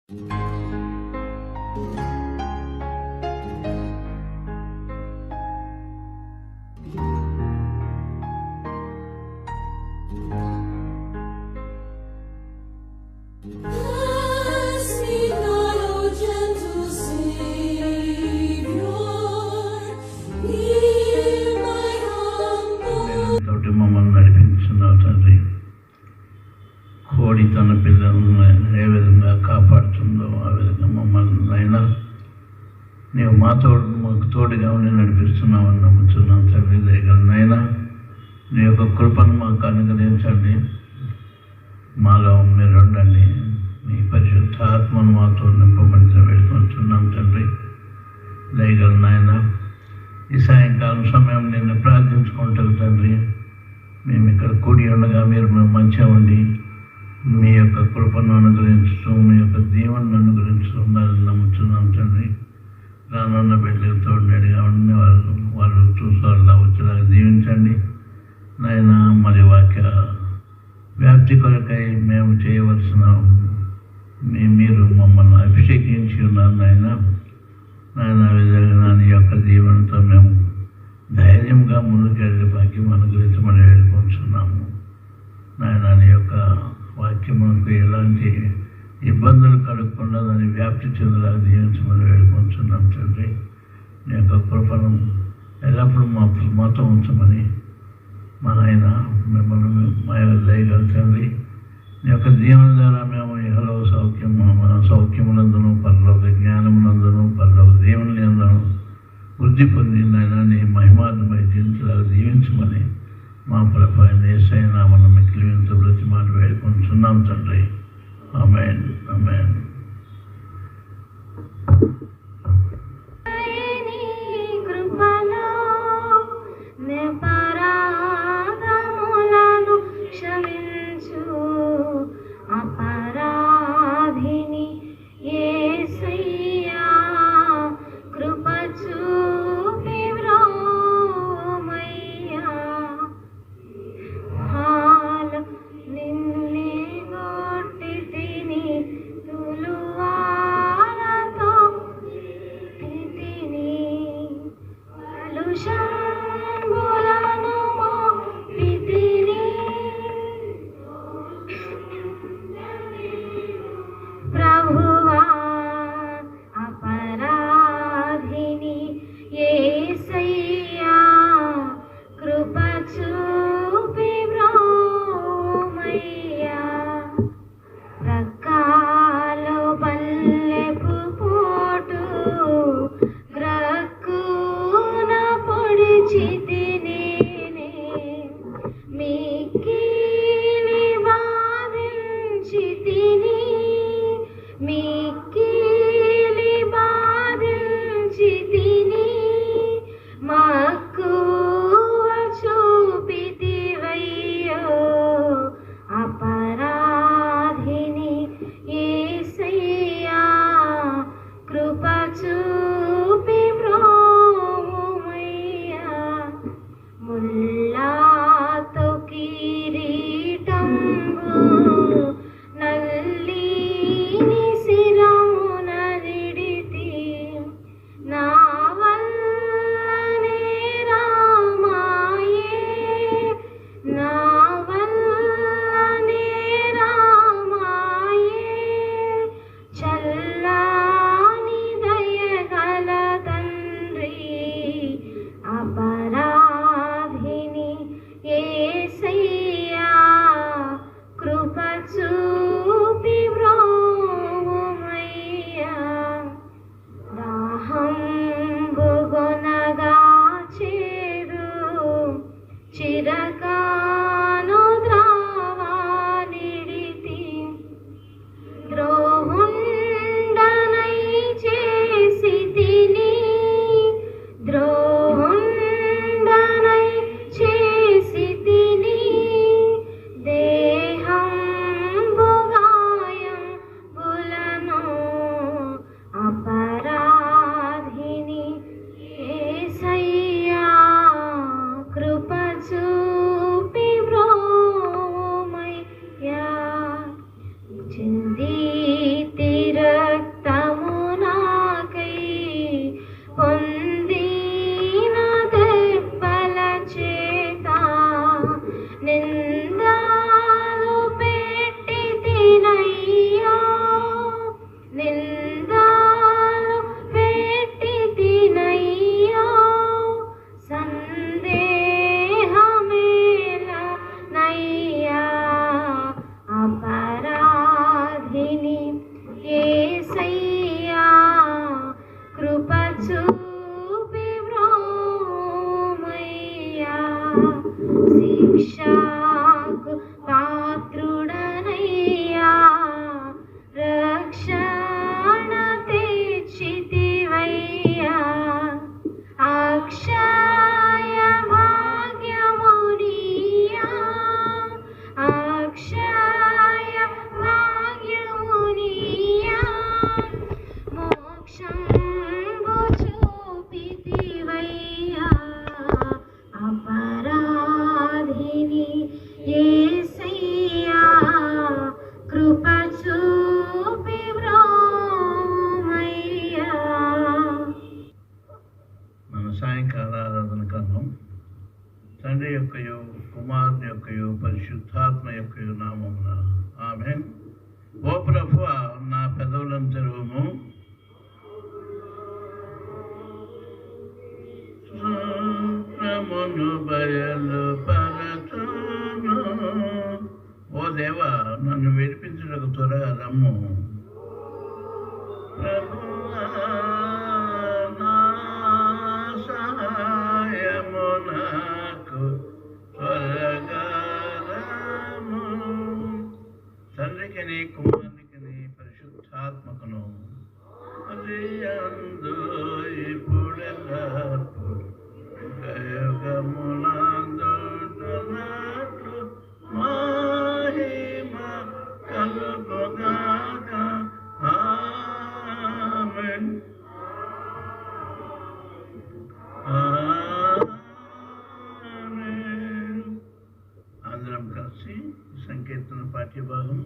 మమ్మల్ని నడిపించున్నావు తండ్రి. కోడి తన పిల్లలను ఏ విధంగా కాపాడుతుందో ఆ విధంగా మమ్మల్ని అయినా నీవు మాకు తోడుగా ఉండి నడిపిస్తున్నామని నమ్ముతున్నాం తండ్రి. దయగలనైనా నీ యొక్క కృపను మాకు అనుగ్రహించండి. మాలో మీరు ఉండండి. నీ పరిశుద్ధ ఆత్మను మాతో నింపమని వేడుకుంటున్నాం తండ్రి. దయగలనైనా ఈ సాయంకాలం సమయం నిన్ను ప్రార్థించుకుంటారు తండ్రి. మేము ఇక్కడ కూడి ఉండగా మీరు మేము మంచిగా ఉండి మీ యొక్క కృపను అనుగ్రహించడం, మీ యొక్క దీవెనను అనుగ్రహించడం ఉండాలని నమ్ముతున్నాం తండ్రి. రానున్న బిడ్డలకు తోడుగా ఉండి వాళ్ళు చూసేలా వచ్చేలాగా దీవించండి నాయన. మరి వాక్య వ్యాప్తి కొరకై మేము చేయవలసిన మీరు మమ్మల్ని అభిషేకించి ఉన్నారు నాయన. విధంగా నీ యొక్క దీవెనతో మేము ధైర్యంగా ముందుకెళ్ళే భాగ్యం అనుగ్రహించమని వేడుకుంటున్నాము నాయన. నీ యొక్క వాక్యములకు ఎలాంటి ఇబ్బందులు కలగకుండా దాన్ని వ్యాప్తి చెందేలాగా దీవించమని వేడుకుంటున్నాం తండ్రి. నీ యొక్క కృపను ఎల్లప్పుడూ మాతో ఉంచమని మా ఆయన మిమ్మల్ని మా దయగల తండ్రి. నీ యొక్క దీవెన ద్వారా మేము ఇహలో సౌఖ్యమునందును పరలోక జ్ఞానమునందును పరలోక దీవెనలందును వృద్ధి పొంది నాయన నీ మహిమార్థమై జీవించలాగా దీవించమని మా ప్రభు యేసయ్య నామమున మిక్కిలింత బ్రతిమాలి వేడుకుంటున్నాం తండ్రి. ఆమేన్, ఆమేన్. నిన్నే గొట్టి తిని యేసయ్యా కృప చూపి బ్రోమయ్యా శిక్షకు పాత్రుడనయ్యా రక్షణ తెచ్చితివయ్యా అక్షయ భాగ్యమునియా అక్షయ భాగ్యమునియా మోక్షంబు చూపితివయ్యా అపరాధిని యేసయ్యా కృప చూపి బ్రోమయ్యా. మన సాయంకాల ఆరాధన కన్నా తండ్రి యొక్కయు కుమారుని యొక్కయు పరిశుద్ధాత్మ యొక్కయు నామమున ఆమేన్. ఓ ప్రభువా నా పెదవులను తెరువుము, సూత్రమును బయలుపరచును. ఓ దేవా నన్ను విడిపించుటకు త్వరగా రమ్ము. ప్రభువా నా సహాయము నాకు త్వరగా రమ్ము. తండ్రికిని కుమారునికిని పరిశుద్ధాత్మకును అది అందు ఇప్పుడెల్లప్పుడు యుగములందున్నట్లు మహిమ కలుగుగాక. ఆమేన్. ఆమేన్. అందరం కలిసి సంకీర్తన పాఠ్యభాగం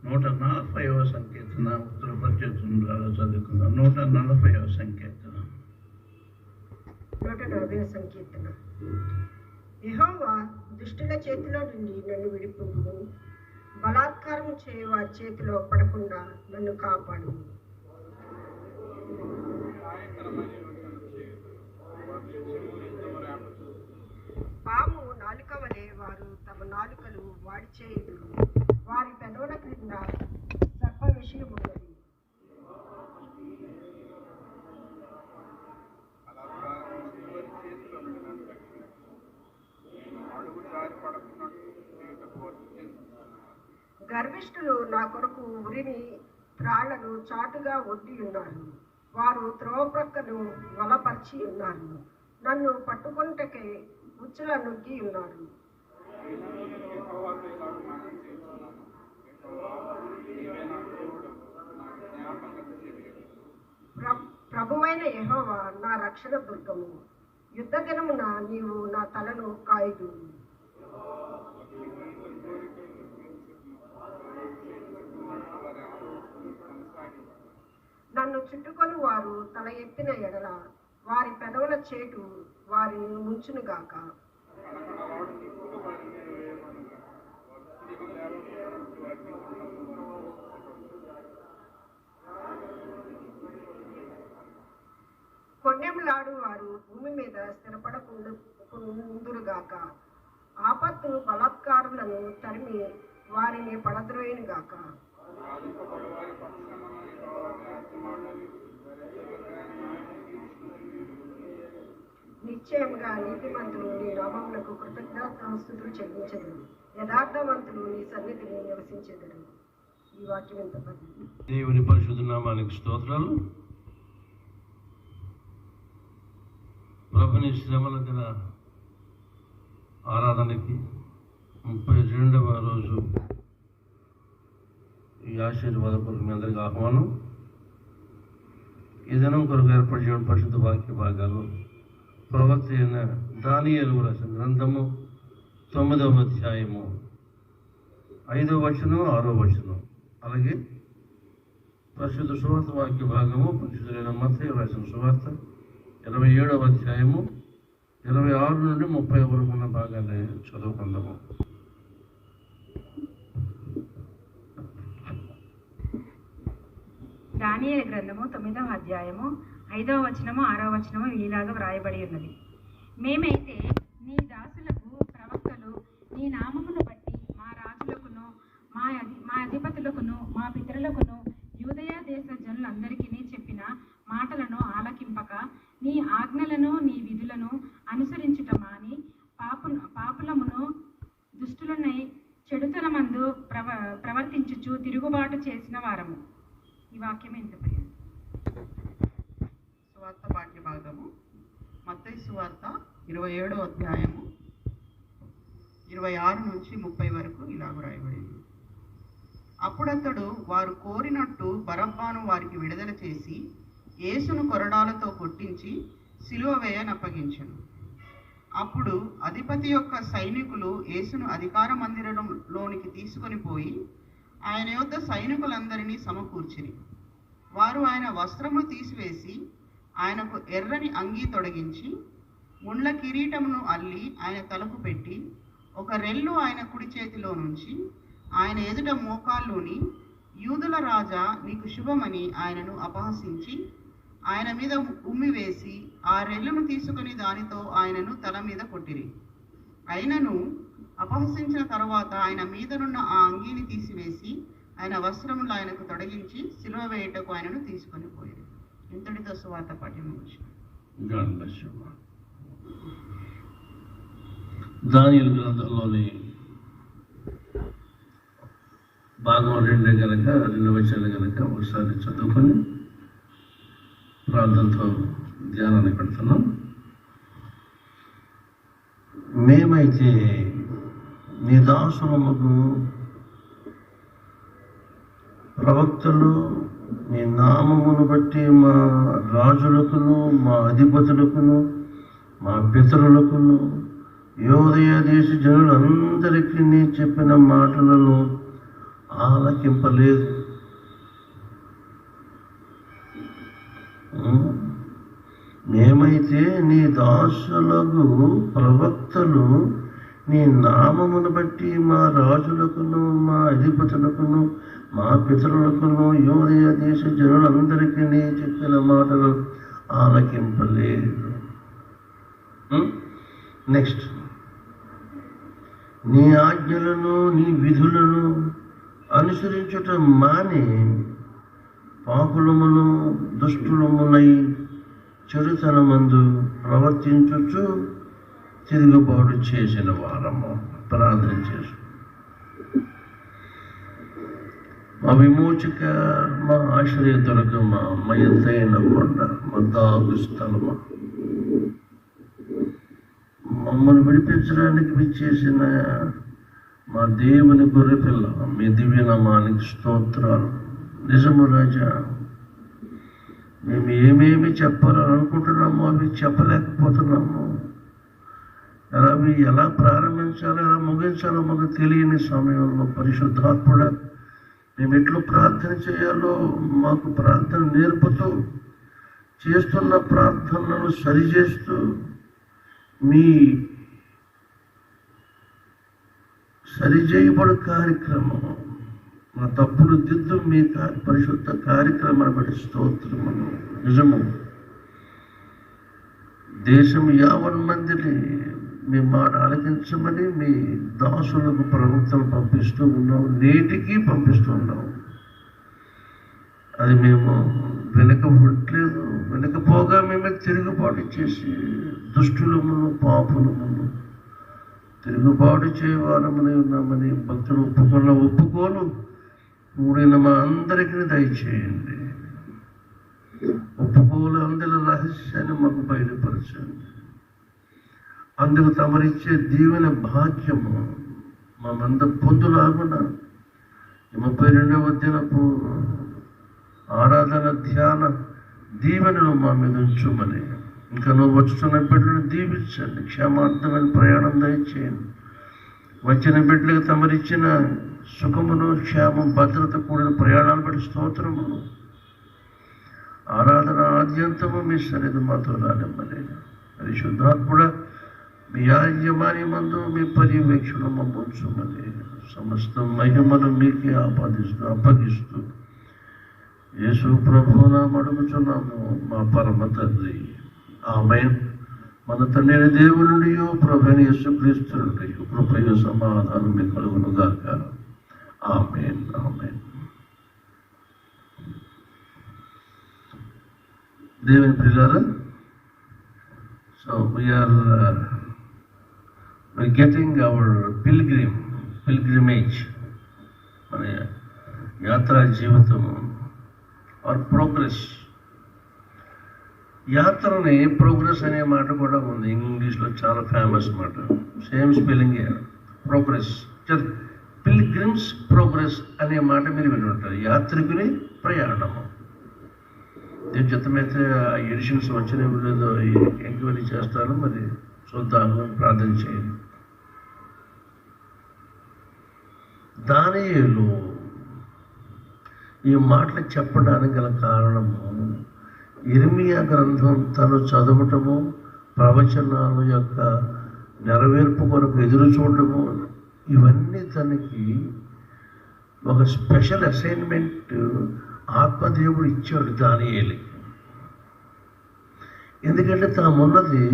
140వ సంకీర్తన ఉత్తర పరిచయం ద్వారా చదువుకుందాం. 140వ సంకీర్తన. 140వ సంకీర్తన. యెహోవా దుష్టుల చేతిలో నుండి నన్ను విడిపింపు, బలాత్కారం చేయు వారి చేతిలో పడకుండా నన్ను కాపాడు. పాము నాలుక వలె వారు తమ నాలుకలు వాడి చేయుదురు, వారి పెదవుల క్రింద సర్ప విషయం ఉన్నది. గర్విష్ఠులు నా కొరకు ఉరిని త్రాళ్లను చాటుగా ఒడ్డి ఉన్నారు, వారు త్రోవ ప్రక్కను వలపరిచి ఉన్నారు, నన్ను పట్టుకొనుటకే ఉచ్చుల నొక్కి ఉన్నారు. ప్రభువైన యెహోవా నా రక్షణ దుర్గము, యుద్ధ దినమున నీవు నా తలను కాయుదు. నన్ను చుట్టుకొని వారు తల ఎత్తిన ఎడల వారి పెదవుల చేటు వారిని ముంచునుగాక. కొండెములాడు వారు భూమి మీద స్థిరపడకుందురుగాక. ఆపత్తు బలాత్కారులను తరిమి వారిని పడద్రోయునుగాక. నిశ్చయముగా నీతిమంతులు నీ నామమునకు కృతజ్ఞతాస్తుతులు చెల్లించెదరు, యథార్థవంతులు నీ సన్నిధిని నివసించెదరు. ఈ వాక్యం ఎంత పద్ధతి. దేవుని పరిశుద్ధ నామానికి స్తోత్రాలు. ప్రభుని శ్రమల దిన ఆరాధనకి 32వ రోజు ఈ ఆశీర్వాద కొరకు మీ అందరికీ ఆహ్వానం. ఈ దినం కొరకు ఏర్పరిచిన పరిశుద్ధ వాక్య భాగాలు ప్రవక్త అయిన దానియేలు రాసిన గ్రంథము 9వ అధ్యాయము 5వ వచనం 6వ వచనం, అలాగే పరిశుద్ధ సువార్త వాక్య భాగము పరిశుద్ధులైన మత్తయి రాసిన సువార్త 27వ అధ్యాయము 26 నుండి 30 వరకు ఉన్న భాగాన్ని చదువుకుందాము. దానియేలు గ్రంథము 9వ అధ్యాయము 5వ వచనము 6వ వచనము ఇలాగా వ్రాయబడి ఉన్నది. మేమైతే నీ దాసులకు ప్రవక్తలు నీ నామమును బట్టి మా రాజులకును మా అధిపతులకును మా పితరులకును యూదయ దేశ జనులందరికీ చెప్పిన మాటలను ఆలకింపక నీ ఆజ్ఞలను నీ విధులను అనుసరించుట మాని పాపులమును దుష్టులనై చెడుతనమందు ప్రవర్తించుచు తిరుగుబాటు చేసిన వారము. ఈ వాక్యం ఎంత సువార్త పాఠ్య భాగము మత్తయి సువార్త 27వ అధ్యాయము 26 నుంచి 30 వరకు ఇలాగ రాయబడింది. అప్పుడతడు వారు కోరినట్టు బరబ్బను వారికి విడుదల చేసి యేసును కొరడాలతో కొట్టించి సిలువ వేయనప్పగించెను. అప్పుడు అధిపతి యొక్క సైనికులు యేసును అధికార మందిరంలోనికి తీసుకొని పోయి ఆయన యొద్ద సైనికులందరినీ సమకూర్చిరి. వారు ఆయన వస్త్రములు తీసివేసి ఆయనకు ఎర్రని అంగీ తొడిగించి ముండ్ల కిరీటమును అల్లి ఆయన తలకు పెట్టి ఒక రెల్లు ఆయన కుడి చేతిలో నుంచి ఆయన ఎదుట మోకాల్లోని యూదుల రాజా నీకు శుభమని ఆయనను అపహసించి ఆయన మీద ఉమ్మివేసి ఆ రెల్లును తీసుకుని దానితో ఆయనను తల మీద కొట్టిరి. ఆయనను అపహసించిన తర్వాత ఆయన మీదనున్న ఆ అంగీని తీసివేసి ఆయన వస్త్రములు ఆయనకు తొలగించి సిలువ వేయటకు ఆయనను తీసుకొని పోయారు. ఇంతటితో సువార్త పాఠ్యం ముగిసింది. దానియేలు గ్రంథంలోని భాగం 2 కనుక 2 వచనాలు కనుక ఒకసారి చదువుకొని ప్రార్థనతో ధ్యానాన్ని పెడుతున్నాం. మేమైతే నీ దాసులముకు ప్రవక్తలు నీ నామమును బట్టి మా రాజులకును మా అధిపతులకును మా పితరులకును యోదయ దేశ జనులందరికీ నీ చెప్పిన మాటలను ఆలకింపలేదు. మేమైతే నీ దాసులకు ప్రవక్తలు నీ నామమును బట్టి మా రాజులకును మా అధిపతులకును మా పితరులకును యోదయ దేశ జనులందరికీ నీ చెప్పిన మాటలు ఆలకింపలేదు. నెక్స్ట్, నీ ఆజ్ఞలను నీ విధులను అనుసరించుట మాని పాపులమును దుష్టులమునై చెడుతనమందు ప్రవర్తించుచు తిరుగుబాటు చేసిన వారము. ప్రార్థన చేసు. మా విమోచక, మా ఆశ్రయ దుర్గమ, మా ఎత్తైన కొండ, మా దాగు స్థలము, మమ్మల్ని విడిపించడానికి విచ్చేసిన మా దేవుని గొర్రెపిల్ల, మీ దివ్యనామానికి స్తోత్రాలు. నిజము రాజా, మేము ఏమేమి చెప్పాలని అనుకుంటున్నామో అవి చెప్పలేకపోతున్నాము. అవి ఎలా ప్రారంభించాలో ఎలా ముగించాలో మాకు తెలియని సమయంలో పరిశుద్ధాత్ముడ మేము ఎట్లు ప్రార్థన చేయాలో మాకు ప్రార్థన నేర్పుతూ, చేస్తున్న ప్రార్థనలను సరిచేస్తూ, మీ సరిచేయబడు కార్యక్రమం, మా తప్పులు దిద్దు మీ పరిశుద్ధ కార్యక్రమాన్ని బట్టి స్తోత్రములు. నిజము, దేశం 50 మందిని మీ మాట ఆలకించమని మీ దాసులకు ప్రభుత్వం పంపిస్తూ ఉన్నాం, నేటికి పంపిస్తూ ఉన్నాం. అది మేము వెనకబడట్లేదు. వెనకపోగా మేమే తిరుగుబాటు చేసి దుష్టులమును పాపులమును తిరుగుబాటు చేయవారమని ఉన్నామని భక్తులు ఒప్పుకోను కూడిన మా అందరికీ దయచేయండి. ఒప్పుకోలు అందరి రహస్యాన్ని మాకు బయలుపరచండి. అందుకు తమరిచ్చే దీవెన భాగ్యము మమ్మంద పొందులాగున 32వ దినపు ఆరాధన ధ్యాన దీవెనలు మా మీద ఉంచుమని, ఇంకా నువ్వు వచ్చుతున్న బిడ్డలను దీవించండి. క్షేమార్థమైన ప్రయాణం దయచేయండి. వచ్చిన బిడ్డలకు తమరిచ్చిన సుఖమును క్షేమం భద్రత కూడిన ప్రయాణాలు బట్టి స్తోత్రములు. ఆరాధన ఆద్యంతము మీ సన్నిధి మాతో రానిమ్మని, పరిశుద్ధాత్ముడ మీ యాజమాన్యమందు మీ పర్యవేక్షణ ఉంచమని, సమస్త మహిమను మీకే అప్పగిస్తూ యేసు ప్రభువునామమున అడుగుచున్నాము మా పరమ తండ్రి. ఆమేన్. మన తండ్రి దేవుని నుండి ప్రభువైన యేసుక్రీస్తు నుండి కృపయు సమాధానం మీకు కలుగును గాక. ఆమేన్, ఆమేన్. దేవుని ప్రియులారా, so we are getting our pilgrimage, మన యాత్రా జీవితము ఆర్ ప్రోగ్రెస్. యాత్రని ప్రోగ్రెస్ అనే మాట కూడా ఉంది, ఇంగ్లీష్లో చాలా ఫేమస్ మాట, same spelling progress. Pilgrims progress అనే మాట మీరు విని ఉంటారు, యాత్రికుని ప్రయాణము. దీని జతమైతే ఆ ఎడిషన్స్ వచ్చిన లేదో ఎంక్వైరీ చేస్తాను, మరి చూద్దాము, ప్రార్థన చేయండి. దానియేలు ఈ మాటలు చెప్పడానికి గల కారణము ఇర్మియా గ్రంథం తను చదవటము, ప్రవచనాల యొక్క నెరవేర్పు కొరకు ఎదురు చూడటము, ఇవన్నీ తనకి ఒక స్పెషల్ అసైన్మెంట్ ఆత్మదేవుడు ఇచ్చాడు దానియేలుకి. ఎందుకంటే తామున్నది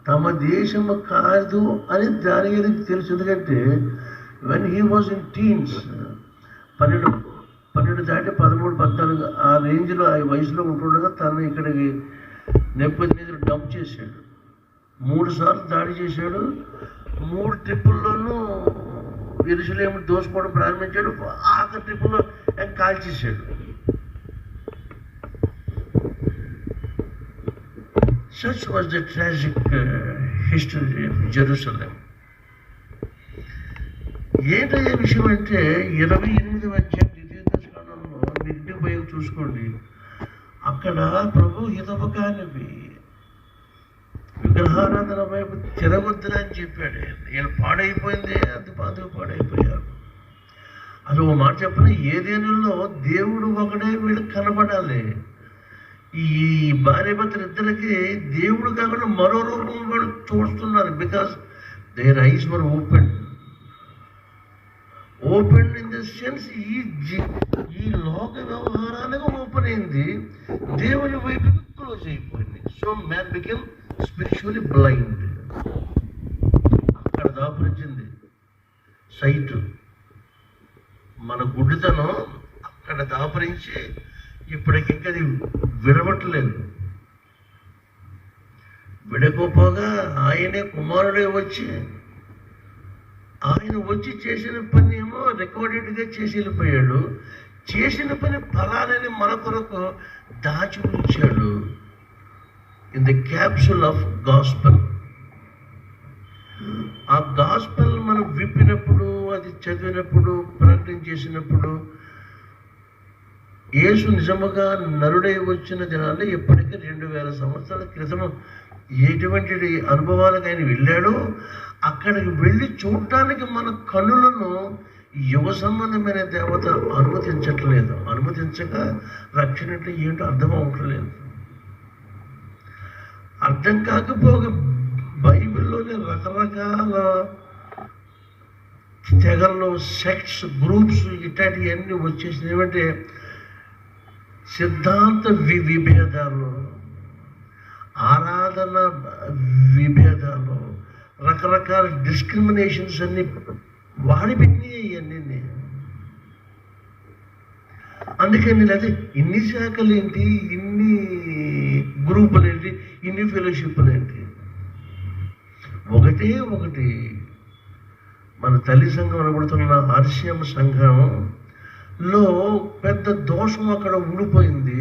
తమ దేశము కాదు అని దానియేలుకి తెలుసు. ఎందుకంటే when he was in teens, 12 దాటి 13, 14 ఆ రేంజ్లో ఆ వయసులో ఉంటుండగా తను ఇక్కడికి నెప్పొద్దు డంప్ చేశాడు. 3 సార్లు దాడి చేశాడు. 3 ట్రిప్పుల్లోనూ యెరూషలేము దోసుకోవడం ప్రారంభించాడు. ఆఖరి ట్రిప్పుల్లో కాల్చేశాడు. Such was the tragic history of Jerusalem. ఏంటయ్యే విషయం అంటే 28వ అధ్యాయం ద్వితీయోపదేశకాండంలో నిండి పోయి చూసుకోండి. అక్కడ ప్రభు హితవు కానివి విగ్రహారాధన వైపు తిరగొద్దులని చెప్పాడు. వీళ్ళు పాడైపోయింది, అందుకు పాడైపోయారు. అది ఓ మాట చెప్పిన, ఏదేనుల్లో దేవుడు ఒకడే వీళ్ళకి కనబడాలి. ఈ భార్యాభర్తలు ఇద్దరికి దేవుడు కాకుండా మరో రూపం కూడా చూస్తున్నారు. Because their eyes were open in the sense ఈ లోక వ్యవహారానికి ఓపెన్ అయింది, దేవుని వైపు క్లోజ్ అయిపోయింది. So man became spiritually blind. అక్కడ దాపురించింది సైట్, మన గుడ్డితనం అక్కడ దాపురించి ఇప్పటికి ఇంకా అది విడవట్లేదు. విడకపోగా ఆయనే కుమారుడే ఆయన వచ్చి చేసిన పని ఏమో రికార్డెడ్గా చేసి వెళ్ళిపోయాడు. చేసిన పని ఫలాలని మన కొరకు దాచి ఉంచాడు in the capsule of gospel. ఆ గాస్పెల్ మనం విప్పినప్పుడు, అది చదివినప్పుడు, ప్రకటన చేసినప్పుడు, యేసు నిజముగా నరుడై వచ్చిన దినాల్లో ఎప్పటికీ 2000 సంవత్సరాల క్రితం ఎటువంటి అనుభవాలకు ఆయన వెళ్ళాడో అక్కడికి వెళ్ళి చూడటానికి మన కన్నులను యువ సంబంధమైన దేవత అనుమతించక రక్షణ అంటే ఏంటో అర్థం అవ్వట్లేదు. అర్థం కాకపోగా బైబిల్లోనే రకరకాల తెగల్లో సెక్ట్స్, గ్రూప్స్ ఇట్లాంటివన్నీ వచ్చేసినాయి. ఏమంటే సిద్ధాంత విభేదాలు, ఆరాధన విభేదాలు, రకరకాల డిస్క్రిమినేషన్స్ అన్ని వాడిపెట్టినాయి ఇవన్నీ. అందుకని లేదా ఇన్ని శాఖలు ఏంటి, ఇన్ని గ్రూపులు ఏంటి, ఇన్ని ఫెలోషిప్లు ఏంటి? ఒకటి మన తల్లి సంఘం అనబడుతున్న ఆర్సిఎం సంఘంలో పెద్ద దోషం అక్కడ ఉండిపోయింది.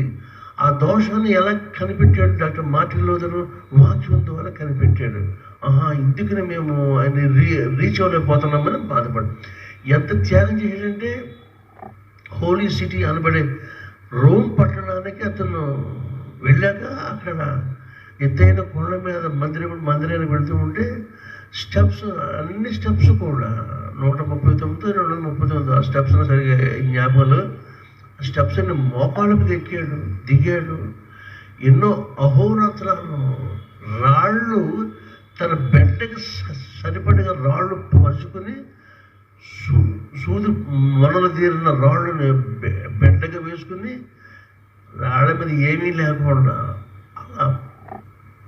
ఆ దోషాన్ని ఎలా కనిపెట్టాడు డాక్టర్ మార్టిన్ లూథర్? వాక్యం ద్వారా కనిపెట్టాడు. ఇందుకని మేము ఆయన రీచ్ అవ్వలేకపోతున్నామని బాధపడు. ఎంత త్యాగం చేశాడంటే హోలీ సిటీ అనబడే రోమ్ పట్టణానికి అతను వెళ్ళాక అక్కడ ఎత్తైన కొండ మీద మందిరానికి వెళుతూ ఉంటే అన్ని స్టెప్స్ కూడా 139, 239 ఆ స్టెప్స్ సరిగా జ్ఞాపకాలు. స్టెప్స్ అన్ని మోకాళ్ళకు దిగాడు. ఎన్నో అహోరాత్రాలు రాళ్ళు తన బెడ్డకి సరిపడిగా రాళ్ళు పరుచుకుని సూది మొనలు తీరిన రాళ్ళని బెడ్డగా వేసుకుని రాళ్ళ మీద ఏమీ లేకుండా అలా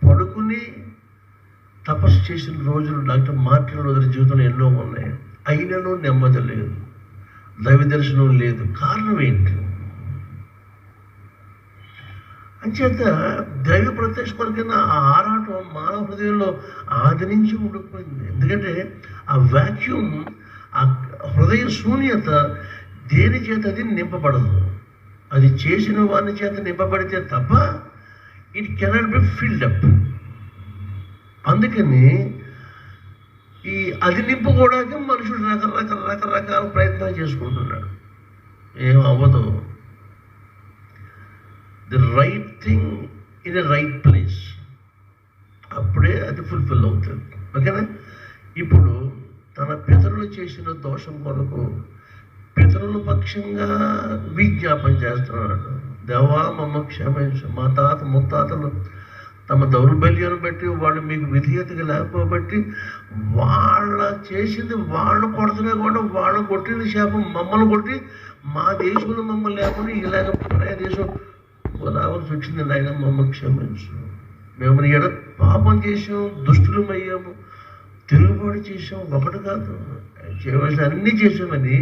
పడుకుని తపస్సు చేసిన రోజులు డాక్టర్ మార్టిన్ లూథర్ జీవితంలో ఎన్నో ఉన్నాయి. అయినను నెమ్మది లేదు. దైవ దర్శనం లేదు. కారణం ఏంటి? అంచేత దైవ ప్రత్యక్ష కొరకైనా ఆ ఆరాటం మానవ హృదయంలో ఆది నుంచి ఉండిపోయింది. ఎందుకంటే ఆ వాక్యూమ్, ఆ హృదయ శూన్యత దేని చేత అది నింపబడదు. అది చేసిన వాని చేత నింపబడితే తప్ప it cannot be filled up. అందుకని అది నింపుకోవడానికి మనుషుడు రకరకాల ప్రయత్నాలు చేసుకుంటున్నాడు. ఏం అవ్వదు. The right thing in a right place, అప్పుడే అది ఫుల్ఫిల్ అవుతుంది. ఓకేనా? ఇప్పుడు తన పితరులు చేసిన దోషం కొరకు పితరుల పక్షంగా విజ్ఞాపన చేస్తున్నాడు. దేవా మమ్మ క్షమించు, మా తాత ముత్తాతలు తమ దౌర్బల్యాన్ని బట్టి వాళ్ళు మీకు విధేయతగా లేకపోబట్టి వాళ్ళ చేసింది వాళ్ళు కొడుతున్నా కూడా వాళ్ళు కొట్టిన శాపం మమ్మల్ని కొట్టి మా దేశంలో మమ్మల్ని లేకుండా ఇలాగ పరాయ దేశం రావాల్సి వచ్చింది. నాయన మమ్మ క్షమించు, మేము ఎడ పాపం చేసాం, దుష్టులమయ్యాము, తిరుగుబాటు చేసాం, ఒకటి కాదు చేయవలసిన అన్నీ చేసామని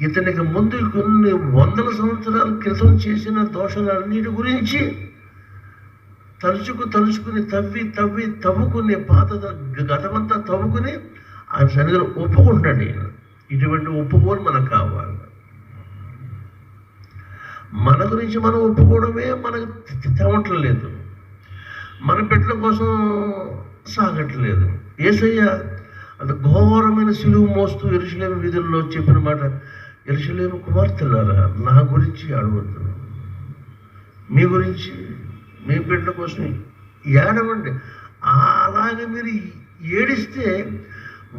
ఇతనికి ముందు కొన్ని వందల సంవత్సరాల క్రితం చేసిన దోషాలన్నిటి గురించి తలుచుకుని తవ్వుకుని పాత గతమంతా తవ్వుకుని ఆయన సన్నిధిలో ఒప్పుకుంటాడు. నేను ఇటువంటి ఒప్పుకోని మనకు కావాలి. మన గురించి మనం ఒప్పుకోవడమే మనకు తెవట్లేదు, మన బిడ్డల కోసం సాగట్లేదు. యేసయ్య అంత ఘోరమైన సిలువు మోస్తూ యెరూషలేము వీధుల్లో చెప్పిన మాట, యెరూషలేము కుమార్తెలారా నా గురించి అడగద్దు, మీ గురించి మీ బిడ్డల కోసం ఏడవండి. అలాగే మీరు ఏడిస్తే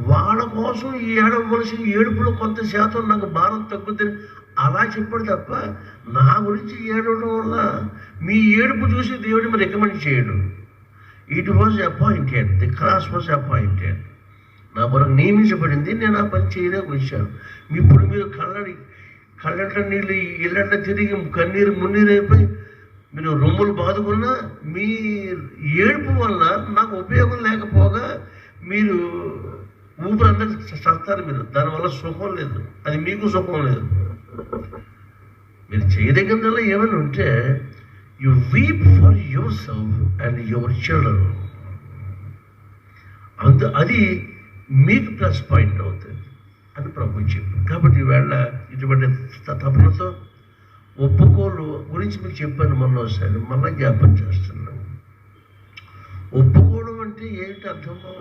వాళ్ళ కోసం ఏడవలసిన ఏడుపులో కొంత శాతం నాకు భారం తగ్గుతుంది అలా చెప్పాడు తప్ప నా గురించి ఏడవడం వల్ల మీ ఏడుపు చూసి దేవుడిని మరి రికమెండ్ చేయడు. It was appointed, the cross was appointed. నా కొరకు నియమించబడింది, నేను ఆ పని చేయడానికి వచ్చాను. ఇప్పుడు మీరు కళ్ళంట నీళ్ళు ఇళ్ళంట తిరిగి కన్నీరు మున్నీరు అయిపోయి మీరు రొమ్ములు బాదుకున్నా మీ ఏడుపు వల్ల నాకు ఉపయోగం లేకపోగా మీరు ఊపిరి అందరికి చస్తారు. మీరు దానివల్ల సుఖం లేదు, అది మీకు సుఖం లేదు. మీరు చేయదగినలో ఏమైనా ఉంటే you weep for yourself and your children. అది మీకు ప్లస్ పాయింట్ అవుతుంది అని ప్రభు చెప్పారు. కాబట్టి ఈవేళ ఇటువంటి తపనతో ఒప్పుకోలు గురించి మీకు చెప్పాను మొన్నోసారి, మళ్ళీ జ్ఞాపకం చేస్తున్నాను. ఒప్పుకోవడం అంటే ఏంటి అర్థము?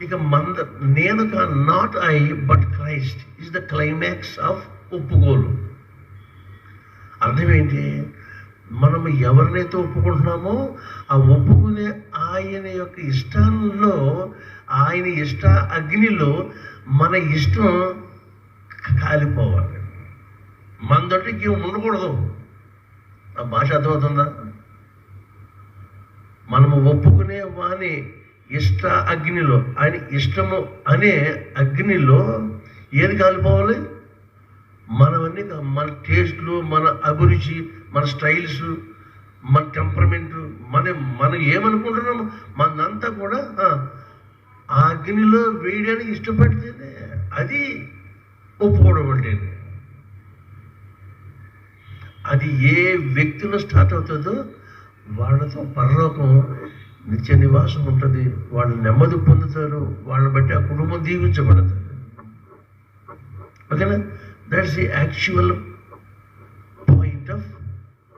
ఇక నేను not I but Christ is the climax of ఒప్పుకోలు. అర్థం ఏంటి? మనం ఎవరినైతే ఒప్పుకుంటున్నామో ఆ ఒప్పుకునే ఆయన యొక్క ఇష్టాల్లో, ఆయన ఇష్ట అగ్నిలో మన ఇష్టం కాలిపోవాలి. మన దొరికి ఉండకూడదు. ఆ భాష అర్థమవుతుందా? మనము ఒప్పుకునే వాని ఇష్ట అగ్నిలో, ఆయన ఇష్టము అనే అగ్నిలో ఏది కాలిపోవాలి? మనవన్నీ, మన టేస్ట్లు, మన అభిరుచి, మన స్టైల్స్, మన టెంపర్మెంట్, మనం ఏమనుకుంటున్నాము మనంతా కూడా ఆ అగ్నిలో వేయడానికి ఇష్టపడితేనే అది ఒప్పుకోవడం అంటే. అది ఏ వ్యక్తిలో స్టార్ట్ అవుతుందో వాళ్ళతో పరలోకం నిత్య నివాసం ఉంటుంది, వాళ్ళు నెమ్మది పొందుతారు, వాళ్ళని బట్టి ఆ కుటుంబం దీవించబడతారు. ఓకేనా? That's the actual point of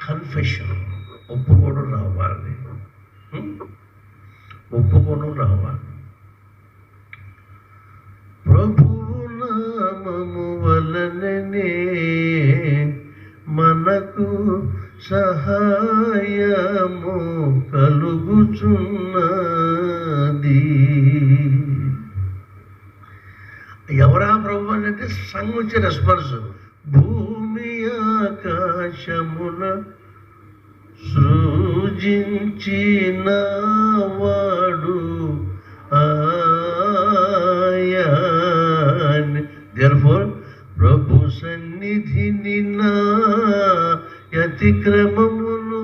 confession. ఒప్పుకోవడం రావాలి, ఒప్పుకోవడం రావాలి. ప్రభువు నామము వలననే మనకు సహాయము కలుగుచున్నది. ఎవరా ప్రభు అంటే సంఘం వచ్చే రెస్పాన్స్. భూమి ఆకాశమున సృజించిన వాడు ఆయన. దేర్ఫోర్ ప్రభు సన్నిధిని నా అతిక్రమమును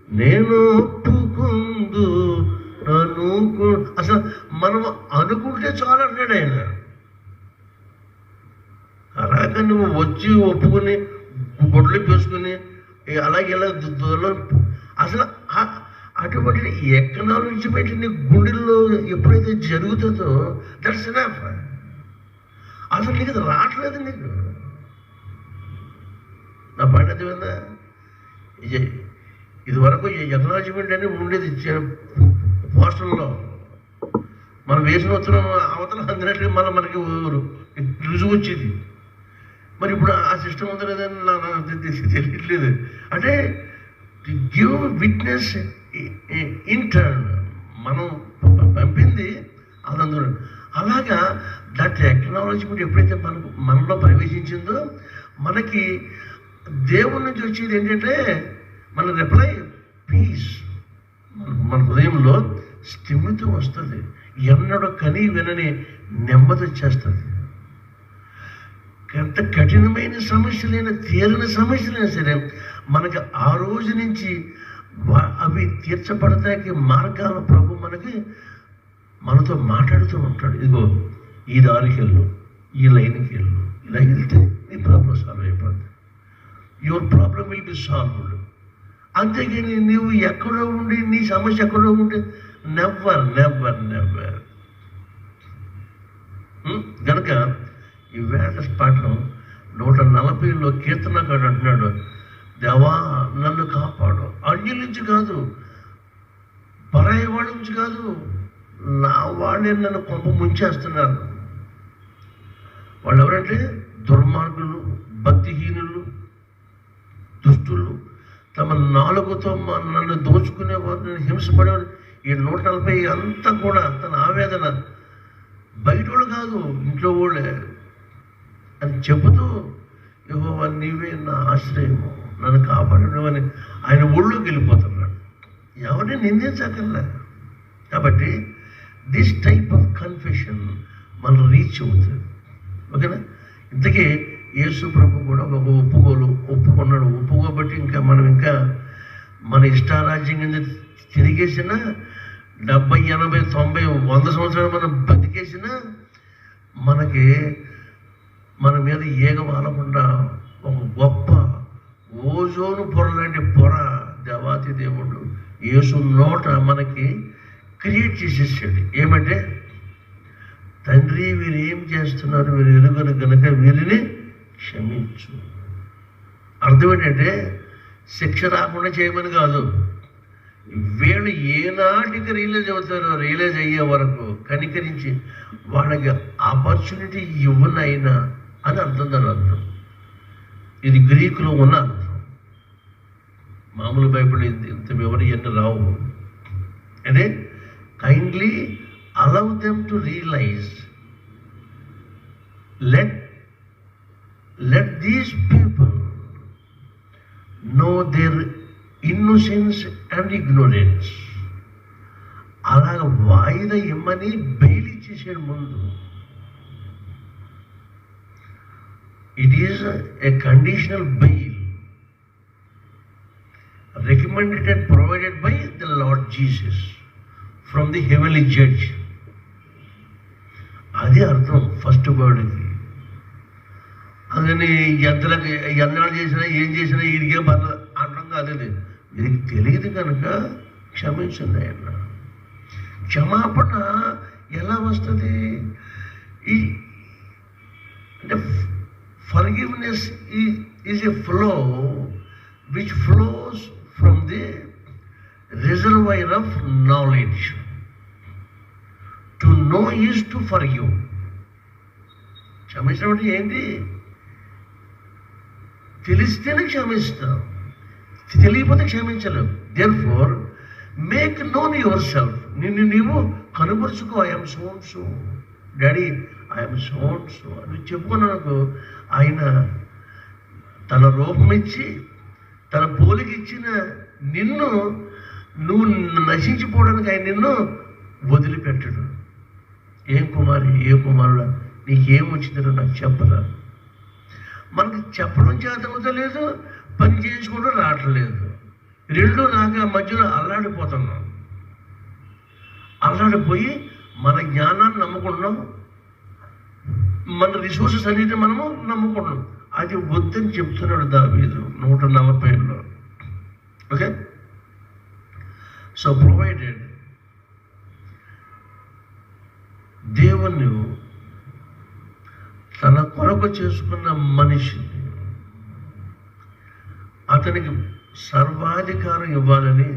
నేను ఒప్పుకుందు. అసలు మనం అనుకుంటే చాలు అన్నాడు ఆయన. వచ్చి ఒప్పుకొని బొడ్లు వేసుకుని అలాగే ఇలా అసలు అటువంటి ఎకనాలజీమెంట్ నీ గుండెల్లో ఎప్పుడైతే జరుగుతుందో దట్స్ ఎనఫ్. అసలు నీకు అది రావట్లేదు. నీకు నా పాయింట్ అర్థమైందా? ఇది వరకు ఎకనాలజీమెంట్ అని ఉండేది పోస్టల్లో. మనం వేసిన ఉత్తరం అవతల అందినట్టు మనకి రుజువు వచ్చేది. మరి ఇప్పుడు ఆ సిస్టమ్ ఉందో లేదని నాకు తెలియట్లేదు. అంటే గివ్ విట్నెస్ ఇంటర్న్ మనం పంపింది అదందరూ. అలాగా దట్ టెక్నాలజీ ఎప్పుడైతే మనలో ప్రవేశించిందో మనకి దేవుడి నుంచి వచ్చేది ఏంటంటే మన రిప్లై పీస్. మన హృదయంలో స్థిమితం వస్తుంది. ఎన్నడో కని వినని నెమ్మది వచ్చేస్తుంది. ఎంత కఠినమైన సమస్యలైనా తీరని సమస్యలైనా సరే మనకి ఆ రోజు నుంచి అవి తీర్చబడతానికి మార్గాల ప్రభు మనతో మాట్లాడుతూ ఉంటాడు. ఇదిగో ఈ దారికి వెళ్ళు, ఈ లైన్కి వెళ్ళు, ఇలా వెళ్తే నీ ప్రాబ్లం సాల్వ్ అయిపోద్ది. Your problem will be solved. అంతేగాని నువ్వు ఎక్కడో ఉండి నీ సమస్య ఎక్కడో ఉండి నెవర్ నెవర్ నెవర్. కనుక ఈ వేట పాఠం 140లో కీర్తనకాడు అంటున్నాడు, దేవా నన్ను కాపాడు. అన్యుల నుంచి కాదు, పరాయి వాళ్ళ నుంచి కాదు, నా వాళ్ళే నన్ను కొంప ముంచేస్తున్నారు. వాళ్ళు ఎవరంటే దుర్మార్గులు, భక్తిహీనులు, దుష్టులు, తమ నాలుగుతో నన్ను దోచుకునేవారు, నేను హింసపడేవారు. ఈ 140 అంతా కూడా తన ఆవేదన బయట వాళ్ళు కాదు, ఇంట్లో వాళ్ళే అని చెబుతూ, యెహోవా నీవే నా ఆశ్రయము, నన్ను కాపాడమని ఆయన ఒళ్ళోకి వెళ్ళిపోతున్నాడు. ఎవరిని నిందించకల్లా. కాబట్టి దిస్ టైప్ ఆఫ్ కన్ఫెషన్ మనం రీచ్ అవుతుంది. ఓకేనా? ఇంతకీ యేసు ప్రభు కూడా ఒక ఒప్పుకున్నాడు. ఒప్పుకోబట్టి ఇంకా మన ఇష్టారాజ్యం కింద తిరిగేసిన 70, 80, 90, 100 సంవత్సరాలు మనం బతికేసిన మనకి మన మీద ఏగ వాలకుండా ఒక గొప్ప ఓజోను పొర లాంటి పొర దేవాతి దేవుడు యేసు నోట మనకి క్రియేట్ చేసేసాడు. ఏమంటే, తండ్రి వీరు ఏం చేస్తున్నారు, వీరు ఎరుగను కనుక వీరిని క్షమించు. అర్థం ఏంటంటే శిక్ష రాకుండా చేయమని కాదు, వీళ్ళు ఏనాటికి రియలైజ్ అవుతారో రియలైజ్ అయ్యే వరకు కనికరించి వాళ్ళకి ఆపర్చునిటీ ఇవ్వనైనా అని అర్థం. దాని అర్థం ఇది గ్రీకులో ఉన్న అర్థం. మామూలు బైబిల్ ఇంత వివరణ ఎన్ని రావు. అంటే kindly allow them to realize, let these people know their innocence and ignorance. అలాగ వాయిదా ఇమ్మని బెయిల్ ఇచ్చేసాడు ముందు. It is a conditional bail recommended and provided by the Lord Jesus from the heavenly judge. అదే అర్థం ఫస్ట్ వర్డ్కి. అందుకని ఎన్నాళ్ళు చేసినా ఏం చేసినా వీడికే పర్లేదు అర్థం కాదు. వీరికి తెలియదు కనుక క్షమించండి ఆయన. క్షమాపణ ఎలా వస్తుంది అంటే forgiveness is a flow which flows from the reservoir of knowledge. To know is to forgive. క్షమించడం అంటే ఏంటి? తెలిస్తేనే క్షమిస్తాం, తెలియకపోతే క్షమించలేవు. Therefore make known yourself. నిన్ను నీవు కనుపరుచుకో. I'm so and so daddy, I'm so and so అని చెప్పుకున్నాను. ఆయన తన రూపం ఇచ్చి తన పోలిక ఇచ్చిన నిన్ను నువ్వు నశించిపోవడానికి ఆయన నిన్ను వదిలిపెట్టడు. ఏం కుమారి, ఏ కుమారుడా, నీకేం వచ్చిందో నాకు చెప్పరా. మనకు చెప్పడం చేతవుతలేదు, పని చేసుకోవడం రావట్లేదు. రెండు రాక మధ్యలో అల్లాడిపోతున్నాం. అల్లాడిపోయి మన జ్ఞానాన్ని నమ్ముకుంటున్నాం, మన రిసోర్సెస్ అన్నిటిని మనము నమ్ముకుంటున్నాం. అది వద్దని చెప్తున్నాడు దావీదు 140లో. ఓకే, సో ప్రొవైడెడ్ దేవుని తన కొరకు చేసుకున్న మనిషిని అతనికి సర్వాధికారం ఇవ్వాలని,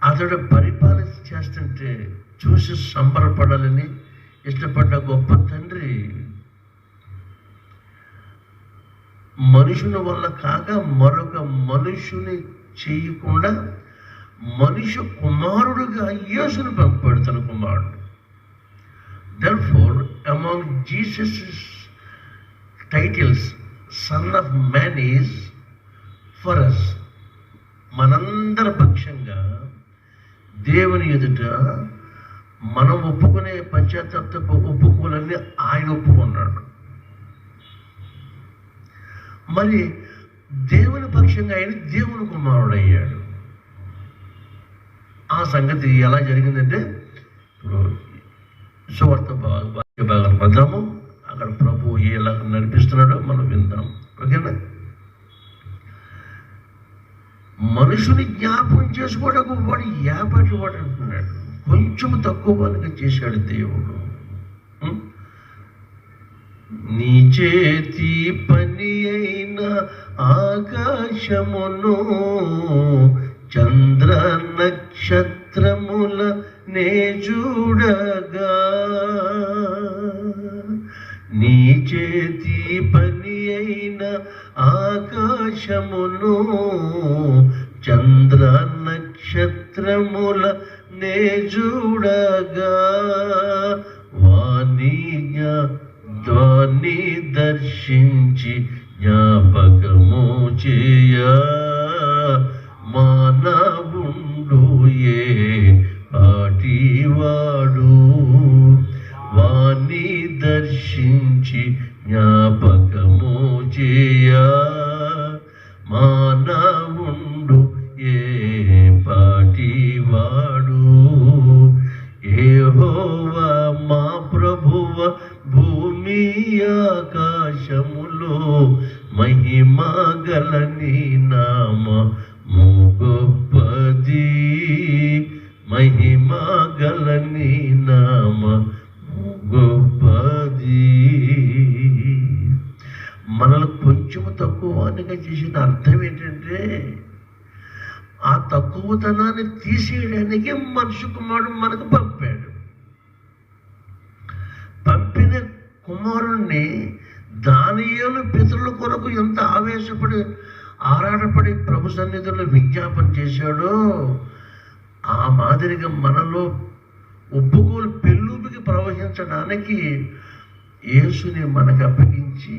అతడు పరిపాలన చేస్తుంటే చూసి సంబరపడాలని ఇష్టపడ్డ గొప్ప తండ్రి మనుషుని వల్ల కాక మరొక మనుషుని చేయకుండా మనుష్య కుమారుడుగా యేసుని పంపాడు, తన కుమారుడు. Therefore, among Jesus' titles, Son of Man is for us. మనందరి పక్షంగా దేవుని ఎదుట మనం ఒప్పుకునే పశ్చాత్తాప ఒప్పుకోలన్నీ ఆయన ఒప్పుకున్నాడు. మరి దేవుని పక్షంగా ఆయన దేవుని కుమారుడు అయ్యాడు. ఆ సంగతి ఎలా జరిగిందంటే, ఇప్పుడు సువార్త భాగాలు పద్దాము, అక్కడ ప్రభు ఎలా నడిపిస్తున్నాడో మనం విందాం. ఓకేనా? మనుషుని జ్ఞాపకం చేసుకోవడానికి వాడు ఏపాటి వాడు అంటున్నాడు. కొంచెం తక్కువగా చేశాడు దేవుడు. నీ చేతి పని అయిన ఆకాశమును చంద్ర నక్షత్రముల నే చూడగా, నీ చేతి పని అయిన ఆకాశమును చంద్ర నక్షత్రముల నే చూడగా, వాణి దర్శించి జ్ఞాపకము చేయ మానవుండు ఏ పాటివాడు, వాణి దర్శించి జ్ఞాపకము చేయ మానవుండు ఏ పాటివాడు. యెహోవా మా ప్రభువ భూమి ఆకాశములో మహిమ గల నీ నామము గొప్పది, మహిమ గల నీ నామము గొప్పది. మనల్ని కొంచెం తక్కువగా చేసిన అర్థం ఏంటంటే, ఆ తక్కువతనాన్ని తీసేయడానికి మనిషి కుమారుడు మనకు పంపాడు. పంపిన కుమారుణ్ణి దానియేలు పితరుల కొరకు ఎంత ఆవేశపడి ఆరాటపడి ప్రభు సన్నిధిలో విజ్ఞాపన చేశాడో, ఆ మాదిరిగా మనలో ఒప్పుకోలు పెళ్ళూపికి ప్రవహించడానికి యేసుని మనకు అప్పగించి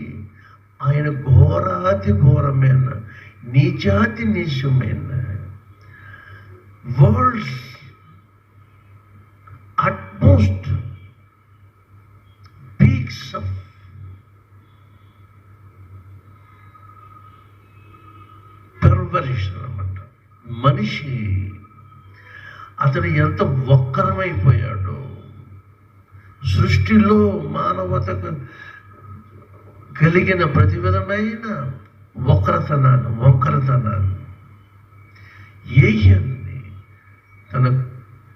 ఆయన ఘోరాతి ఘోరమైన నీచాతి నీచమైన world's utmost peaks of perversion అన్నమాట. మనిషి అతను ఎంత వక్రమైపోయాడో, సృష్టిలో మానవతకు కలిగిన ప్రతి విధమైన వంకరతనాన్ని యేసుని తన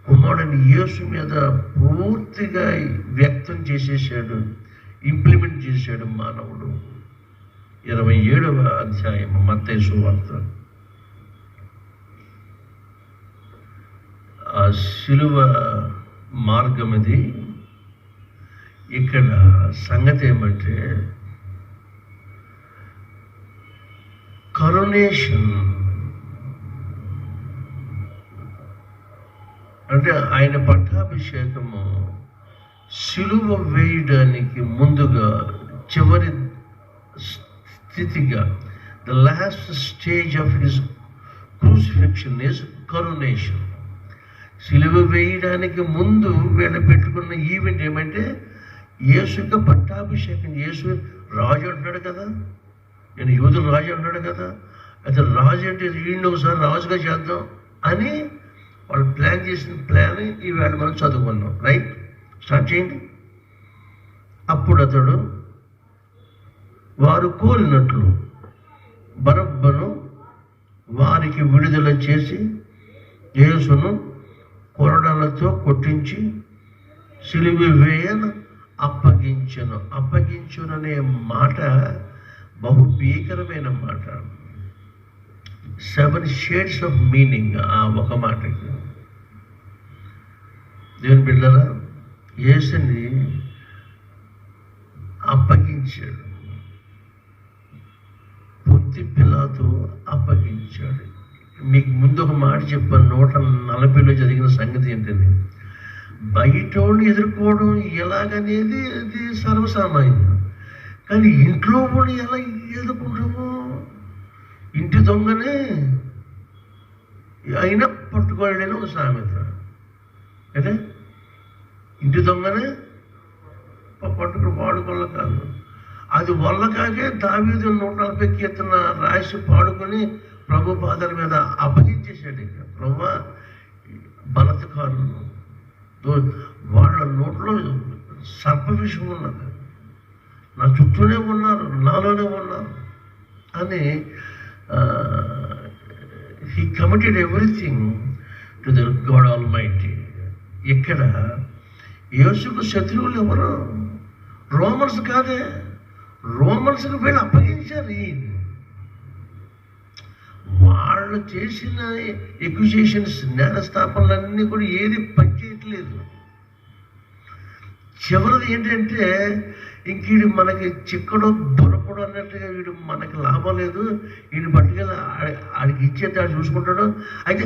కుమారుని యేసు మీద పూర్తిగా వ్యక్తం చేసేసాడు, ఇంప్లిమెంట్ చేశాడు మానవుడు. 27వ అధ్యాయం మత్తయి సువార్త. ఆ శిలువ మార్గం ఇది. ఇక్కడ సంగతి ఏమంటే, కరుణేషన్ అంటే ఆయన పట్టాభిషేకము శిలువ వేయడానికి ముందుగా చివరి స్థితిగా, the last stage of his crucifixion is coronation. శిలువ వేయడానికి ముందు వీళ్ళు పెట్టుకున్న ఈవెంట్ ఏమంటే, యేసుగా పట్టాభిషేకం. యేసు రాజు అంటున్నాడు కదా, నేను యూదుల రాజు అంటున్నాడు కదా, అయితే రాజు అంటే వీడిని ఒకసారి రాజుగా చేద్దాం అని వాళ్ళు ప్లాన్ చేసిన ప్లాన్ ఈవేళ మనం చదువుకున్నాం. రైట్, స్టార్ట్ చేయండి. అప్పుడు అతడు వారు కోరినట్లు బరబ్బను వారికి విడుదల చేసి యేసును కొరడాలతో కొట్టించి సిలువ వేయను అప్పగించుననే మాట బహు భీకరమైన మాట. 7 shades ఆఫ్ మీనింగ్ ఆ ఒక మాటకి. దేవుని బిడ్డలారా, యేసుని అప్పగించాడు, పొంతి పిలాతు అప్పగించాడు. మీకు ముందు ఒక మాట చెప్పాను, 140లో జరిగిన సంగతి ఏంటంటే, బయటోడిని ఎదుర్కోవడం ఎలాగనేది అది సర్వసామాన్యం. కానీ ఇంట్లో కూడా ఎలా ఎదుర్కొంటాము? ఇంటి దొంగనే అయినా పట్టుకోలేని ఒక సామెత అంటే, ఇంటి దొంగనే పట్టుకుని పాడుకోవాలి కాదు. అది వల్ల కాకే దావీదు 140 కీర్తన రాసి పాడుకొని ప్రభు పాదాల మీద అప్పగించేశాడు. ఇక ప్రభు బలత్కారులు వాళ్ళ నోట్లో సర్ప విషయం ఉన్నది, నా చుట్టూనే ఉన్నారు, నాలోనే ఉన్నారు అని he committed everything to the God almighty. ఇక్కడ యేసుకు శత్రువులు ఎవరు? రోమన్స్ కాదే, రోమన్స్కి వీళ్ళు అప్పగించారు. వాళ్ళు చేసిన ఎక్విజేషన్స్, నేరస్థాపనలన్నీ కూడా ఏది పనిచేయట్లేదు. చివరిది ఏంటంటే, ఇంక వీడు మనకి చిక్కడు దొరకడు అన్నట్టుగా, వీడు మనకి లాభం లేదు, వీడిని పట్టుకెళ్ళి ఆడికి ఇచ్చేది ఆడు చూసుకుంటాడు. అయితే